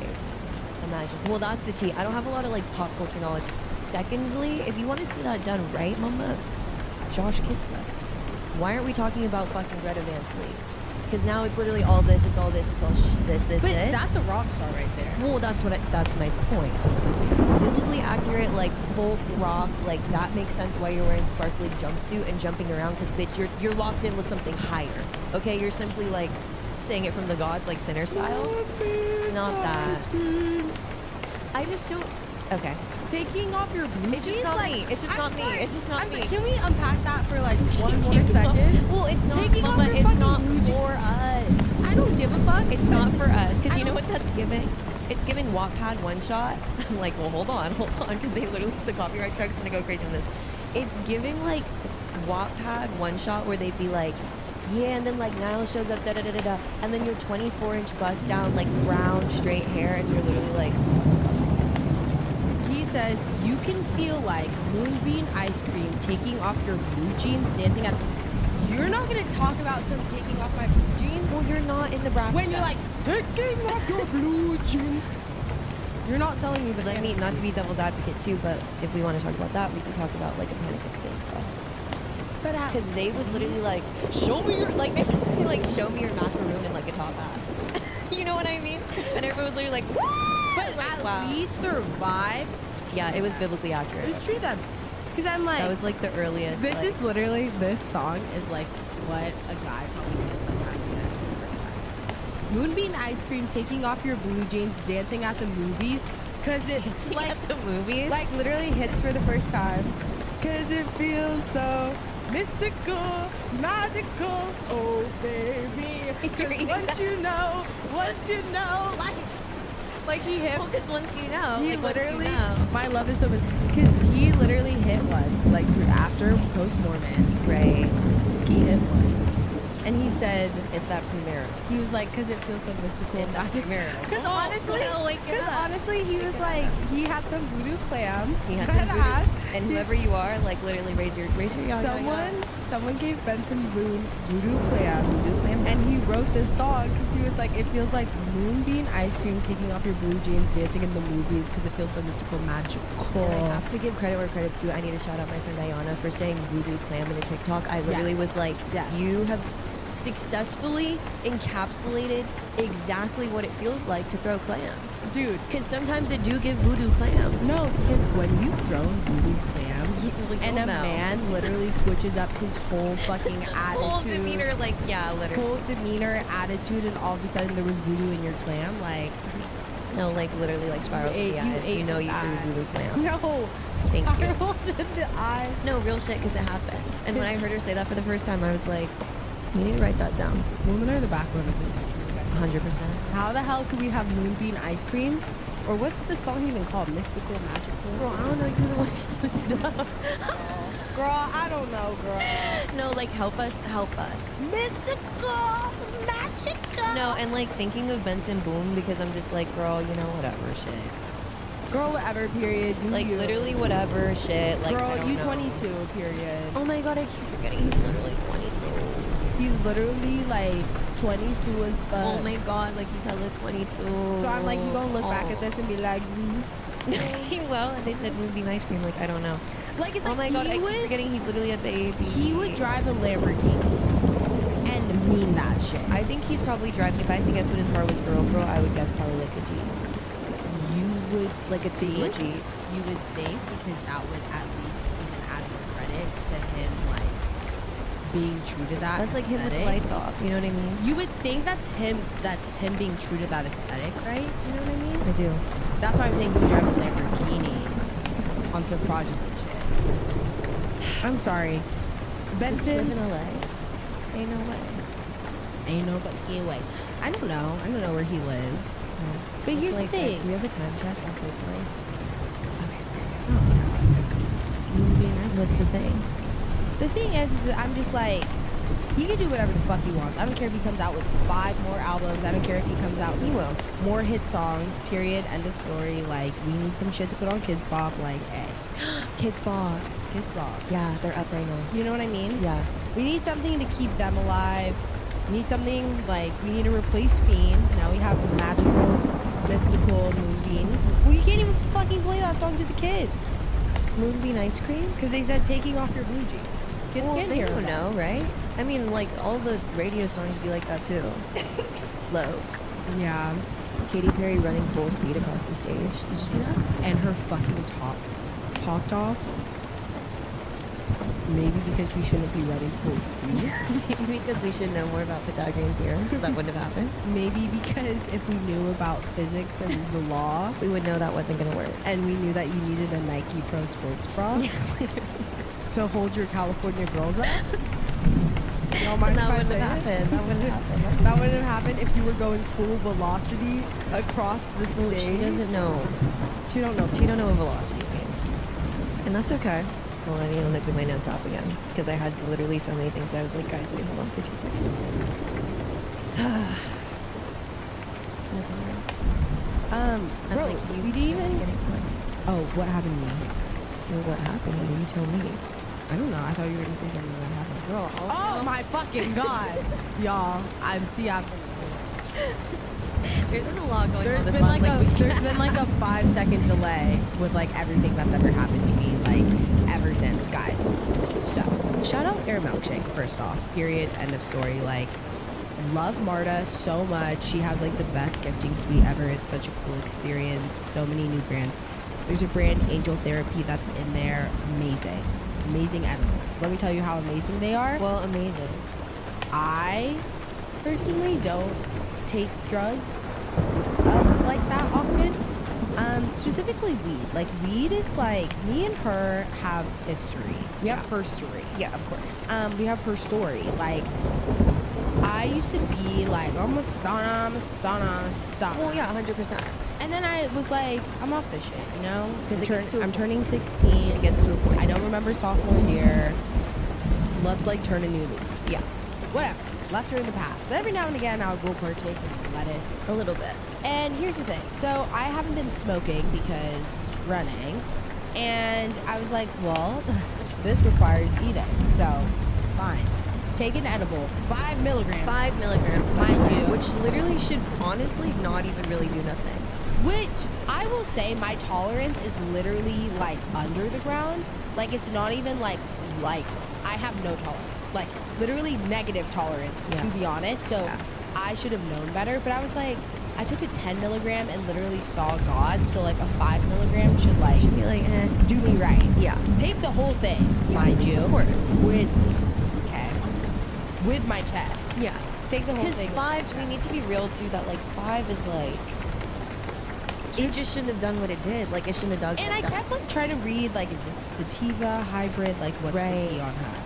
Imagine. Well, that's the tea. I don't have a lot of, like, pop culture knowledge. Secondly, if you want to see that done right, Mama, Josh Kiska. Why aren't we talking about fucking Greta Van Fleet? Because now it's literally all this, it's all this, it's all this. But that's a rock star right there. Well, that's my point. Biblically accurate, like folk rock, like that makes sense why you're wearing sparkly jumpsuit and jumping around. Because bitch, you're locked in with something higher. Okay, you're simply like saying it from the gods, like sinner style. Not that. I just don't. Okay. Taking off your blue It's jeans, just not like, me. It's just I'm not me. sorry. It's just not I'm me. sorry. Can we unpack that for like one more second? Well, it's not, Taking off Mama, your it's fucking not blue jeans. for us. I don't give a fuck. It's not for us. Because I you know don't- what that's giving? It's giving Wattpad one shot. I'm like, well, hold on, because they literally, the copyright strike's gonna go crazy on this. It's giving like Wattpad one shot where they'd be like, yeah, and then like Niall shows up, da da da da da, and then your 24-inch bust down, like brown straight hair, and you're literally like. He says you can feel like moonbeam ice cream taking off your blue jeans, dancing at. You're not gonna talk about some taking off my blue jeans Well, you're not in Nebraska. when you're like taking off your blue jeans. You're not telling me, but Let me, not to be devil's advocate too, but if we want to talk about that, we can talk about like a Panic at the Disco. But Because they was literally like, show me your, like, they were like, show me your macaroon in like a top hat. You know what I mean? And everyone was literally like, woo! but Like, at wow. least their vibe. Yeah, it was biblically accurate. It's true then, because I'm like. That was like the earliest. This like, is literally, this song is like what a guy probably feels like having sex for the first time. Moonbeam ice cream, taking off your blue jeans, dancing at the movies, cause it's like at the movies. like literally hits for the first time, cause it feels so mystical, magical. Oh baby, cause once you know, like he hit. well, because once you know, He like, once literally, you know. my love is so big, because he literally hit once, like after Post Mormon, Right. he hit once, and he said, It's that premarital. he was like, because it feels so mystical It's and that magical. premarital. Because Oh, honestly, well, wake it up. he was like, he had some voodoo clam, He had dead some ass. voodoo, and whoever you are, like literally raise your yacht. Someone gave Benson Boone voodoo clam. Voodoo clam. And he wrote this song because he was like, it feels like moonbeam ice cream taking off your blue jeans, dancing in the movies because it feels so mystical, magical. And I have to give credit where credit's due. I need to shout out my friend Ayana for saying voodoo clam in a TikTok. I literally Yes. was like, Yes. you have successfully encapsulated exactly what it feels like to throw clam. Dude, Because sometimes it do give voodoo clam. no, because when you've thrown voodoo clam and a you'll know. man literally switches up his whole fucking attitude. Whole demeanor, like, yeah, literally. Whole demeanor, attitude, and all of a sudden there was voodoo in your clam, like, No, like literally like spirals in the eyes. You know you threw that. voodoo clam. No, Thank you. spirals in the eye. No, real shit, because it happens. And when I heard her say that for the first time, I was like, You need to write that down. Women are the backbone of this country. 100%. How the hell could we have Moonbeam ice cream? Or what's the song even called? Mystical, magical? Girl, I don't know. You're the one who just looked it up. Girl, I don't know, girl. No, like, help us. Mystical, magical. No, and, like, thinking of Benson Boone because I'm just like, girl, you know, whatever, shit. Girl, whatever, period. Do Like, you. literally whatever, shit. Like, Girl, I don't you know. 22, period. Oh my god, I keep forgetting he's literally 22. He's literally, like, 22 as fuck. Oh my god, like, he's hella 22. So I'm like, you gonna look back at this and be like, He will, and they said Moonbeam ice cream, like, I don't know. like, it's Oh like, my god, I he keep would, forgetting he's literally a baby. he would drive a Lamborghini and mean that shit. I think he's probably driving, if I had to guess what his car was for real, I would guess probably like a Jeep. You would Like a Tupelo think, Jeep. you would think, because that would at least even add more credit to him, like, being true to that That's like him with the aesthetic. lights off, you know what I mean? You would think that's him being true to that aesthetic, right? You know what I mean? I do. That's why I'm saying he would drive a Lamborghini on some fraudulent shit. I'm sorry. Does he live in Benson, LA? Ain't no way. ain't no fucking way. I don't know. I don't know where he lives. But here's the thing. Do we have a time check? I'm so sorry. What's the thing? The thing is I'm just like, he can do whatever the fuck he wants. I don't care if he comes out with 5 more albums. I don't care if he comes out with He will. more hit songs. Period. End of story. Like, we need some shit to put on Kids Bop. Like, hey, Kids Ball. Kids Bop. Yeah, they're up right now. You know what I mean? Yeah. We need something to keep them alive. We need something, like, we need to replace Fiend. Now we have magical, mystical Moonbeam. Well, you can't even fucking play that song to the kids. Moonbeam ice cream? Because they said taking off your blue jeans. Kids Well, can't they hear don't that. know, right? I mean, like, all the radio songs be like that, too. Loke. Yeah. Katy Perry running full speed across the stage. Did you see that? And her fucking top popped off. Maybe because we shouldn't be running full speed. Maybe because we should know more about Pythagorean theorem, so that wouldn't have happened. Maybe because if we knew about physics and the law, We would know that wasn't going to work. and we knew that you needed a Nike Pro Sports Bra to hold your California girls up. You don't mind That if I wouldn't say have it? happened. That wouldn't have happened. That wouldn't have happened if you were going full velocity across the Well, stage. she doesn't know. She don't know. She don't know what velocity means. And that's okay. Well, I need to look at my notes app again. Because I had literally so many things that I was like, guys, wait, hold on for 2 seconds. Never mind. I'm Bro, like, we didn't even. getting one. Oh, what happened to me? Well, what happened? You tell me. I don't know. I thought you were gonna say something that happened. Girl, Oh my fucking god, y'all! I'm There's been a lot going on There's this been last, like a week. there's been like a 5-second delay with like everything that's ever happened to me, like ever since, guys. So shout out Air Milkshake first off. Period. End of story. Like, love Marta so much. She has like the best gifting suite ever. It's such a cool experience. So many new brands. There's a brand, Angel Therapy, that's in there. Amazing. Amazing edibles. Let me tell you how amazing they are. Well, amazing. I personally don't take drugs like that often. Specifically weed. Like, weed is like, me and her have history. We have her story. Yeah, of course. We have her story. Like, I used to be like, I'm a stunner. Well, yeah, 100%. And then I was like, I'm off this shit, you know? 'Cause it gets to a I'm point. turning 16. It gets to a point. I don't remember sophomore year. Let's like turn a new leaf. Yeah, Whatever. Left her in the past. But every now and again, I will partake in lettuce. a little bit. And here's the thing. So I haven't been smoking because running. And I was like, well, this requires eating. So it's fine. Take an edible. 5 milligrams. 5 milligrams, by Mind the way, you. which literally should honestly not even really do nothing. Which I will say my tolerance is literally like under the ground. Like, it's not even like I have no tolerance. Like, literally negative tolerance, Yeah. to be honest. So Yeah. I should have known better. But I was like, I took a 10 milligram and literally saw God. So like a 5 milligram should like Should be like, eh. do me right. Yeah. Take the whole thing, Yeah, mind you. of course. With my chest. Yeah. Take the whole Because thing. with my 5, we need chest. to be real too, that like 5 is like, it just shouldn't have done what it did. Like, it shouldn't have done And I kept like trying to read, like, is it sativa hybrid? Like, what's Right. the tea on her?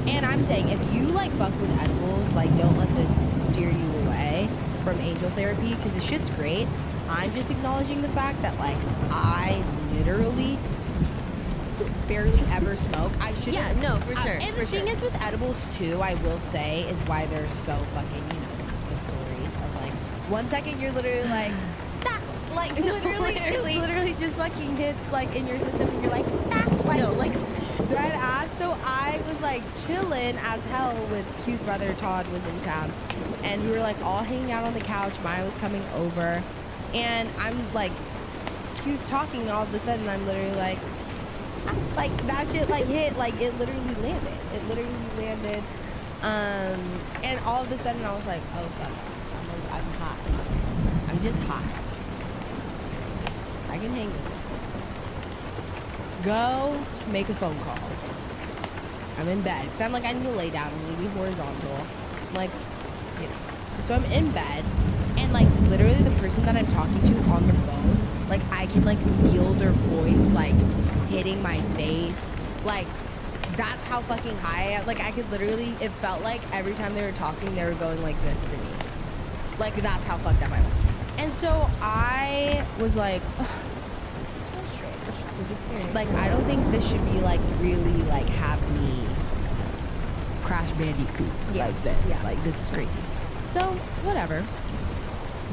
And I'm saying, if you like fuck with edibles, like don't let this steer you away from angel therapy, because the shit's great. I'm just acknowledging the fact that like I literally barely ever smoke. I should. Yeah, no, for sure. And the thing is with edibles too, I will say, is why they're so fucking, you know, the stories of like 1 second you're literally like, "Ah," like literally just fucking hits like in your system and you're like, "Ah," like No, like dead ass. So I was like chilling as hell with Q's brother Todd was in town, and we were like all hanging out on the couch. Maya was coming over, and I'm like, Q's talking, and all of a sudden I'm literally like that shit like hit, like it literally landed. It literally landed. And all of a sudden I was like, oh fuck, I'm hot. I'm just hot. I can hang with this. Go make a phone call. I'm in bed because I'm like, I need to lay down. I'm gonna be horizontal. I'm like, you know. So I'm in bed, and like literally the person that I'm talking to on the phone, like I can like feel their voice like hitting my face. Like that's how fucking high I am. Like I could literally, it felt like every time they were talking, they were going like this to me. Like that's how fucked up I was. And so I was like, that's strange. this is scary. Like I don't think this should be like really like have me Crash Bandicoot like this. Yeah. Like this is crazy. So whatever.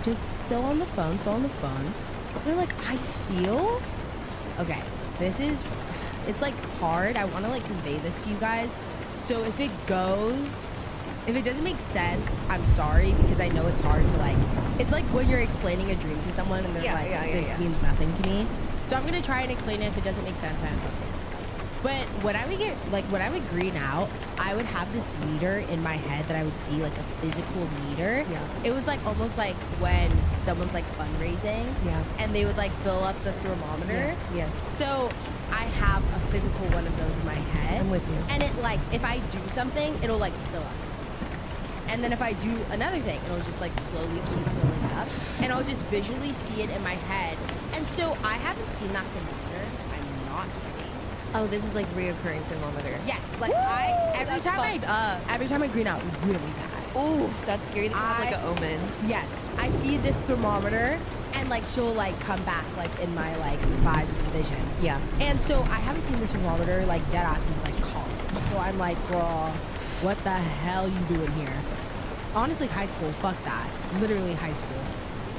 Just still on the phone. And I'm like, I feel okay. This is, it's like hard. I want to like convey this to you guys. So if it doesn't make sense, I'm sorry, because I know it's hard to like, it's like when you're explaining a dream to someone and they're this means nothing to me. So I'm going to try and explain it. If it doesn't make sense, I understand. But when I would green out, I would have this meter in my head that I would see, like a physical meter. Yeah. It was like almost like when someone's like fundraising. Yeah. And they would like fill up the thermometer. Yeah. Yes. So I have a physical one of those in my head. I'm with you. And it like, if I do something, it'll like fill up. And then if I do another thing, it'll just like slowly keep filling up. And I'll just visually see it in my head. And so I haven't seen that thermometer. I'm not kidding. Oh, this is like reoccurring thermometer. Yes, like every time I green out really bad. Ooh, that's scary. That's like an omen. Yes, I see this thermometer and like she'll like come back like in my like vibes and visions. Yeah. And so I haven't seen this thermometer like dead ass since like college. So I'm like, girl, what the hell you doing here? Honestly, high school, fuck that. Literally high school.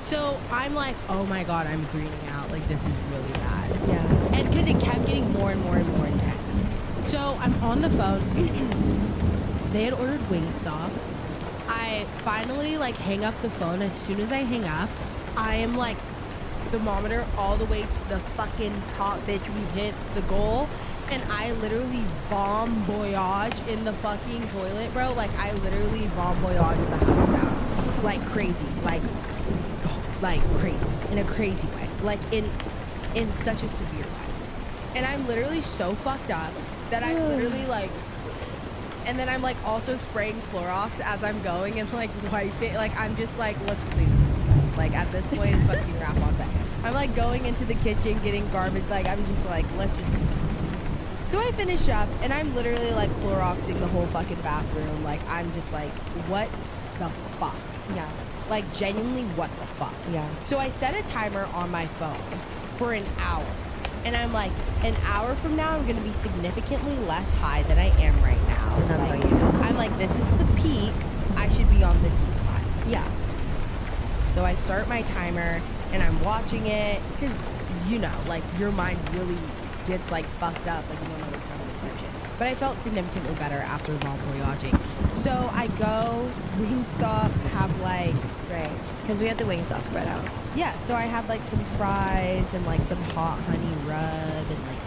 So I'm like, oh my god, I'm greening out. Like this is really bad. Yeah. And because it kept getting more and more and more intense. So I'm on the phone. They had ordered Wingstop. I finally like hang up the phone. As soon as I hang up, I am like thermometer all the way to the fucking top, bitch. We hit the goal. And I literally bomb voyage in the fucking toilet, bro. Like I literally bomb voyage the house down. Like crazy. Like crazy. In a crazy way. Like in such a severe way. And I'm literally so fucked up that I literally like, and then I'm like also spraying Clorox as I'm going and like wipe it. Like I'm just like, let's clean this. Like at this point it's fucking wrap on time. I'm like going into the kitchen, getting garbage. Like I'm just like, let's just clean this. So I finish up and I'm literally like Cloroxing the whole fucking bathroom. Like I'm just like, what the fuck? Yeah. Like genuinely what the fuck? Yeah. So I set a timer on my phone for an hour. And I'm like, an hour from now, I'm going to be significantly less high than I am right now. And that's like, how you know. I'm like, this is the peak. I should be on the decline. Yeah. So I start my timer, and I'm watching it. Because, you know, like, your mind really gets, like, fucked up. Like, you don't know what's going on with that shit. But I felt significantly better after Bon Voyaging. So I go, Wingstop, have, like... Right. Because we had the Wingstop spread out. Yeah, so I had like some fries and like some hot honey rub and like,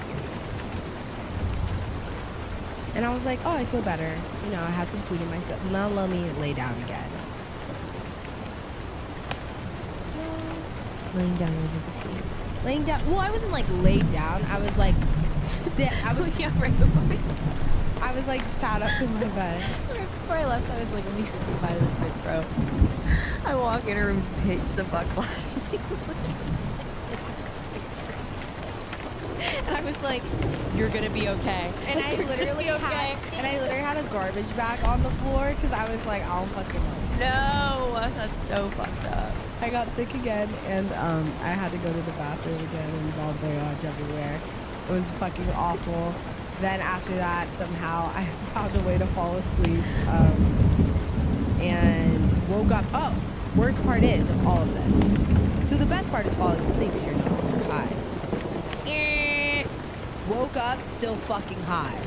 and I was like, oh, I feel better. You know, I had some food in myself. Now let me lay down again. Laying down wasn't the tea. Laying down. Well, I wasn't like laid down. I was like, I was yeah, right before I was like sat up in my bed. Before I left, I was like, let me go say bye to this bitch, bro. I walk in, her room's pitch the fuck black. And And I was like, you're gonna be okay. And I You're gonna literally be okay. had a garbage bag on the floor because I was like, I don't fucking know. No, that's so fucked up. I got sick again, and I had to go to the bathroom again, and involved Brainrot everywhere. It was fucking awful. Then after that, somehow I found a way to fall asleep, and woke up. Oh, worst part is of all of this. So the best part is falling asleep because you're high. Woke up still fucking high.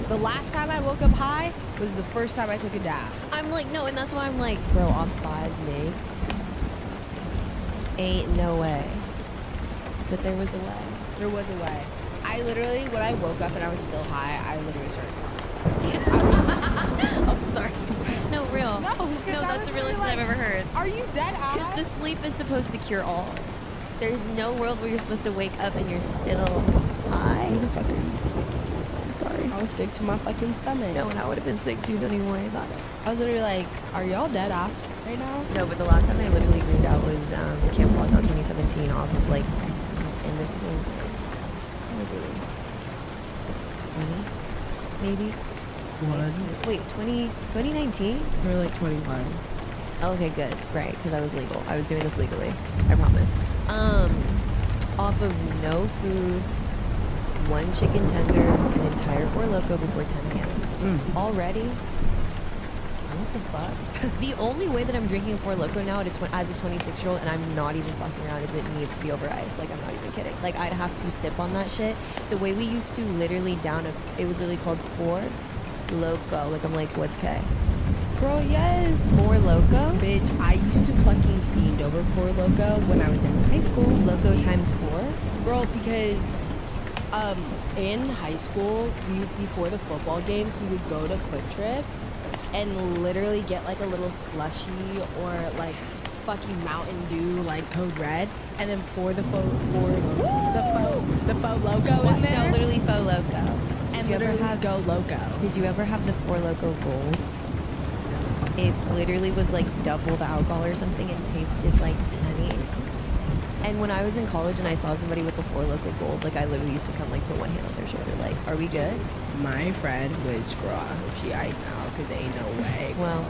The last time I woke up high was the first time I took a dab. I'm like, no, and that's why I'm like, bro, off 5 migs. Ain't no way. But there was a way. There was a way. I literally, when I woke up and I was still high, I literally started crying. I was Oh, sorry. No, real. No, That's the realest shit I've ever heard. Are you dead ass? Because the sleep is supposed to cure all. There's no world where you're supposed to wake up and you're still high. Who the fuck are you? I'm sorry. I was sick to my fucking stomach. No, and I would have been sick too. Don't even worry about it. I was literally like, are y'all dead ass right now? No, but the last time I literally greened out was Camp Lockdown 2017 off of like, and this is what I'm saying. Maybe. What? Wait, 2019? We're like 21. Okay, good. Right, because I was legal. I was doing this legally. I promise. Off of no food, 1 chicken tender, an entire Four Loko before 10 a.m. Already? What the fuck? The only way that I'm drinking a Four Loko now as a 26-year-old, and I'm not even fucking around, is it needs to be over ice. Like, I'm not even kidding. Like, I'd have to sip on that shit. The way we used to literally down it was really called Four Loko. Like, I'm like, what's K? Bro, yes. Four Loko? Bitch, I used to fucking fiend over Four Loko when I was in high school. Loco times 4? Girl, because in high school, before the football games, we would go to Quick Trip and literally get like a little slushy or like fucking Mountain Dew, like Code Red, and then pour the faux Loko in there. No, literally Faux Loko. And Did you ever literally go loco. Did you ever have the Four Loko Golds? It literally was like double the alcohol or something and tasted like pennies. And when I was in college and I saw somebody with the Four Loko Gold, like I literally used to come like put one hand on their shoulder, like, are we good? My friend, which girl, I hope she ain't now, because ain't no way. Well,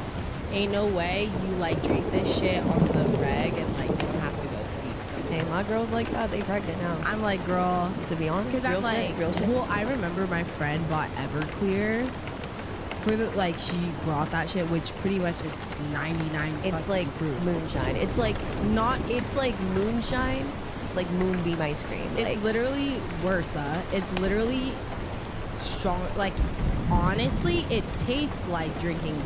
ain't no way you like drink this shit on the reg and like you don't have to go seek something. hey, my girls like that, they pregnant now. I'm like, girl, To be honest, because I'm real like, shit, real shit. well, I remember my friend bought Everclear for the, like, she brought that shit, which pretty much is 99 It's fucking like proof. moonshine. It's like it's like moonshine, like moonbeam ice cream. It's Like, literally worse. It's literally strong. Like, honestly, it tastes like drinking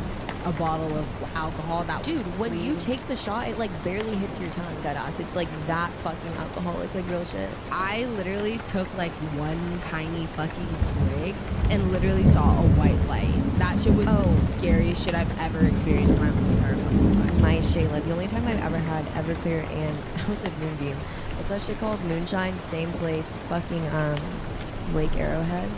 a bottle of alcohol that dude, when you clean. take the shot, it like barely hits your tongue, dead ass. It's like that fucking alcoholic, like real shit. I literally took like one tiny fucking swig and literally saw a white light. That shit was the scariest shit I've ever experienced in my whole entire fucking life. My Shayla, the only time I've ever had Everclear and I was like Moonbeam. What's that shit called? Moonshine, same place, fucking Lake Arrowhead.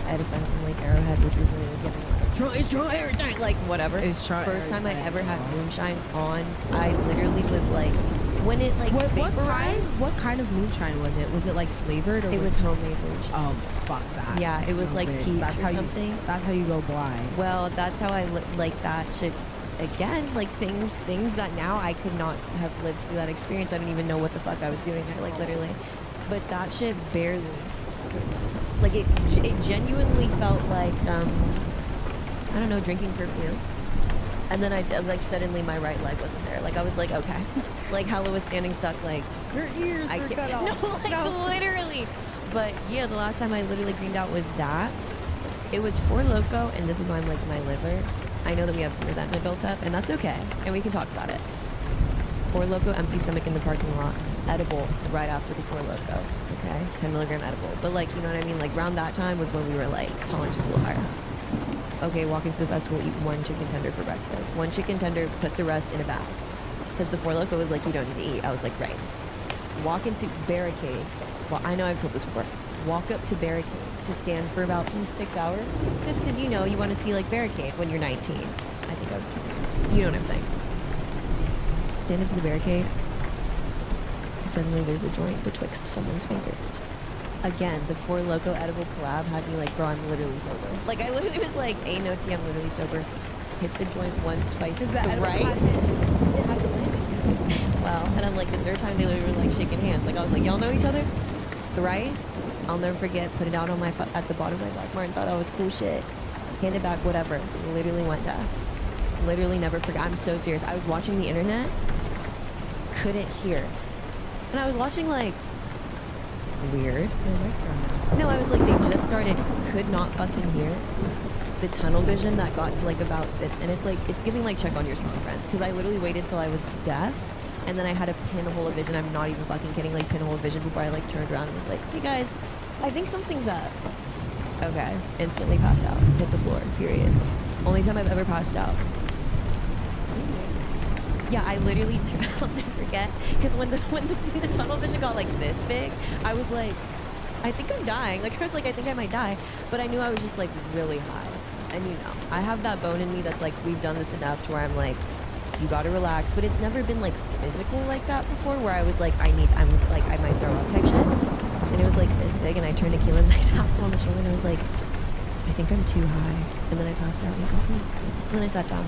I had a friend from Lake Arrowhead, which was literally giving like, try everything, like whatever. First time I ever had moonshine on, I literally was like, when it like vaporized. What kind of moonshine was it? Was it like flavored or It was homemade moonshine. Oh, fuck that. Yeah, it was No, like bitch. peach That's or how something. That's how you go blind. Well, that's how I like that shit. Again, like things that now I could not have lived through that experience. I don't even know what the fuck I was doing there, like literally. But that shit barely, like it genuinely felt like I don't know, drinking perfume. And then I like suddenly my right leg wasn't there. Like I was like, okay, like Hala was standing stuck. Like Your ears were cut off. no, like literally. But yeah, the last time I literally greened out was that. It was Four Loko, and this is why I'm like my liver. I know that we have some resentment built up, and that's okay, and we can talk about it. Four Loko, empty stomach in the parking lot, edible right after the Four Loko. Okay, 10 milligram edible. But like, you know what I mean? Like around that time was when we were like tolerance was a little higher. Okay, walk into the festival, eat 1 chicken tender for breakfast. 1 chicken tender, put the rest in a bag. Because the Four Loko was like, you don't need to eat. I was like, right. Walk into barricade. Well, I know I've told this before. Walk up to barricade to stand for about 6 hours. Just because, you know, you want to see like barricade when you're 19. I think I was 20. You know what I'm saying. Stand up to the barricade. Suddenly there's a joint betwixt someone's fingers. again, the Four Loko edible collab had me like, bro, I'm literally sober. Like, I literally was like, ain't no tea, I'm literally sober. Hit the joint once, twice, thrice. Well, and I'm like, the third time they literally were like shaking hands. Like, I was like, y'all know each other? Thrice. I'll never forget, put it out on my at the bottom of my Black Martin, thought I was cool shit. Hand it back, whatever. Literally went deaf. Literally never forgot. I'm so serious. I was watching the internet, couldn't hear. And I was watching like weird. No, I was like, they just started, could not fucking hear. The tunnel vision that got to like about this, and it's like, it's giving like check on your strong friends, because I literally waited till I was deaf, and then I had a pinhole of vision. I'm not even fucking kidding, like pinhole of vision before I like turned around and was like, hey guys, I think something's up. Okay, instantly passed out, hit the floor, period. Only time I've ever passed out. Yeah, I literally I'll never forget, because when the tunnel vision got like this big, I was like, I think I'm dying. Like, I was like, I think I might die, but I knew I was just like really high. And you know, I have that bone in me that's like, we've done this enough to where I'm like, you gotta relax. But it's never been like physical like that before, where I was like, I'm like, I might throw up type shit. And it was like this big, and I turned to Keelan and I tapped him on the shoulder, and I was like, I think I'm too high. And then I passed out and he caught me. And then I sat down.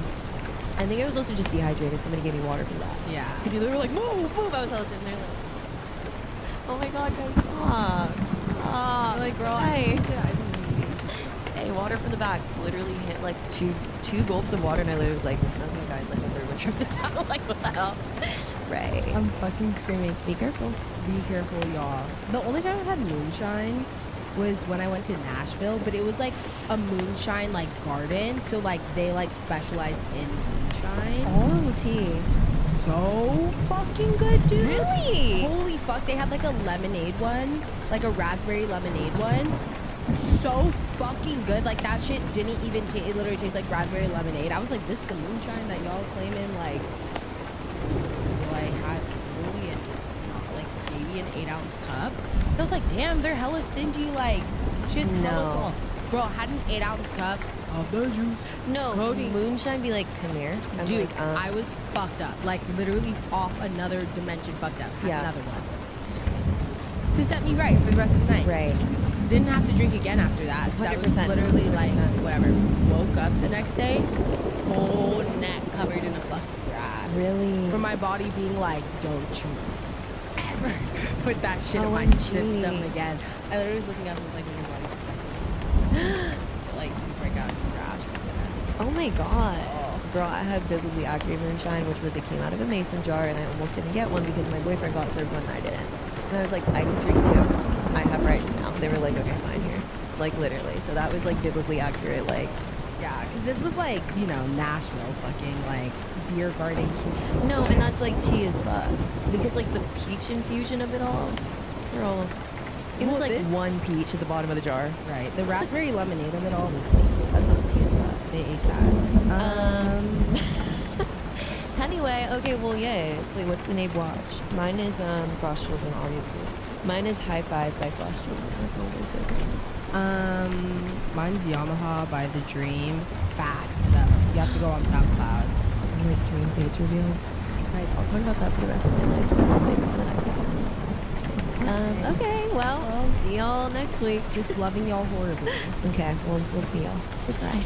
I think I was also just dehydrated. Somebody gave me water for that. Yeah. Because you literally were like, move, move. I was all sitting there like, oh my god, guys, stop. Stop. Like, girl, nice. Hey, water from the back. Literally hit like two gulps of water, and I literally was like, okay, guys, like, is everyone tripping out? Like, what the hell? Right. I'm fucking screaming. Be careful. Be careful, y'all. The only time I had moonshine was when I went to Nashville, but it was like a moonshine like garden, so like they like specialized in moonshine. Oh, tea. So fucking good, dude. Really? Holy fuck, they had like a lemonade one, like a raspberry lemonade one. So fucking good. Like, that shit didn't even taste, it literally tastes like raspberry lemonade. I was like, this is the moonshine that y'all claiming, like had only like maybe an 8-ounce cup. So I was like, damn, they're hella stingy. Like, shit's hella full. Girl, had an 8-ounce cup of the juice. No, Cody. moonshine be like, come here. I'm Dude, like, I was fucked up. Like, literally off another dimension fucked up. Had Yeah. another one. To set me right for the rest of the night. Right. Didn't have to drink again after that. That was 100%, literally like, 100%. whatever. Woke up the next day, whole neck covered in a fucking grass. Really? For my body being like, don't you ever put that shit in my OMG. system again. I literally was looking up and was like, your body's protecting. Like, you break out in rash. Oh my god. Oh. Girl, I had biblically accurate moonshine, which was, it came out of a mason jar, and I almost didn't get one because my boyfriend got served one and I didn't. And I was like, I can drink two. I have rights now. They were like, okay, fine, here. Like, literally. So that was like biblically accurate, like. Yeah, because this was like, you know, Nashville fucking like beer garden cute. No, and that's like tea as fuck. Because like the peach infusion of it all, girl. It was Well, like this- one peach at the bottom of the jar. Right. The raspberry lemonade of it all was tea. That sounds tea as fuck. They ate that. Anyway, okay, well, yay. So wait, what's the name watch? Mine is Frost Children, obviously. Mine is High Five by Frost Children. That's all I'm so Mine's Yamaha by The Dream. Fast though. You have to go on SoundCloud. like dream face reveal. Guys, I'll talk about that for the rest of my life. I'll save it for the next episode. Okay, well, see y'all next week. Just loving y'all horribly. Okay, we'll see y'all. Goodbye.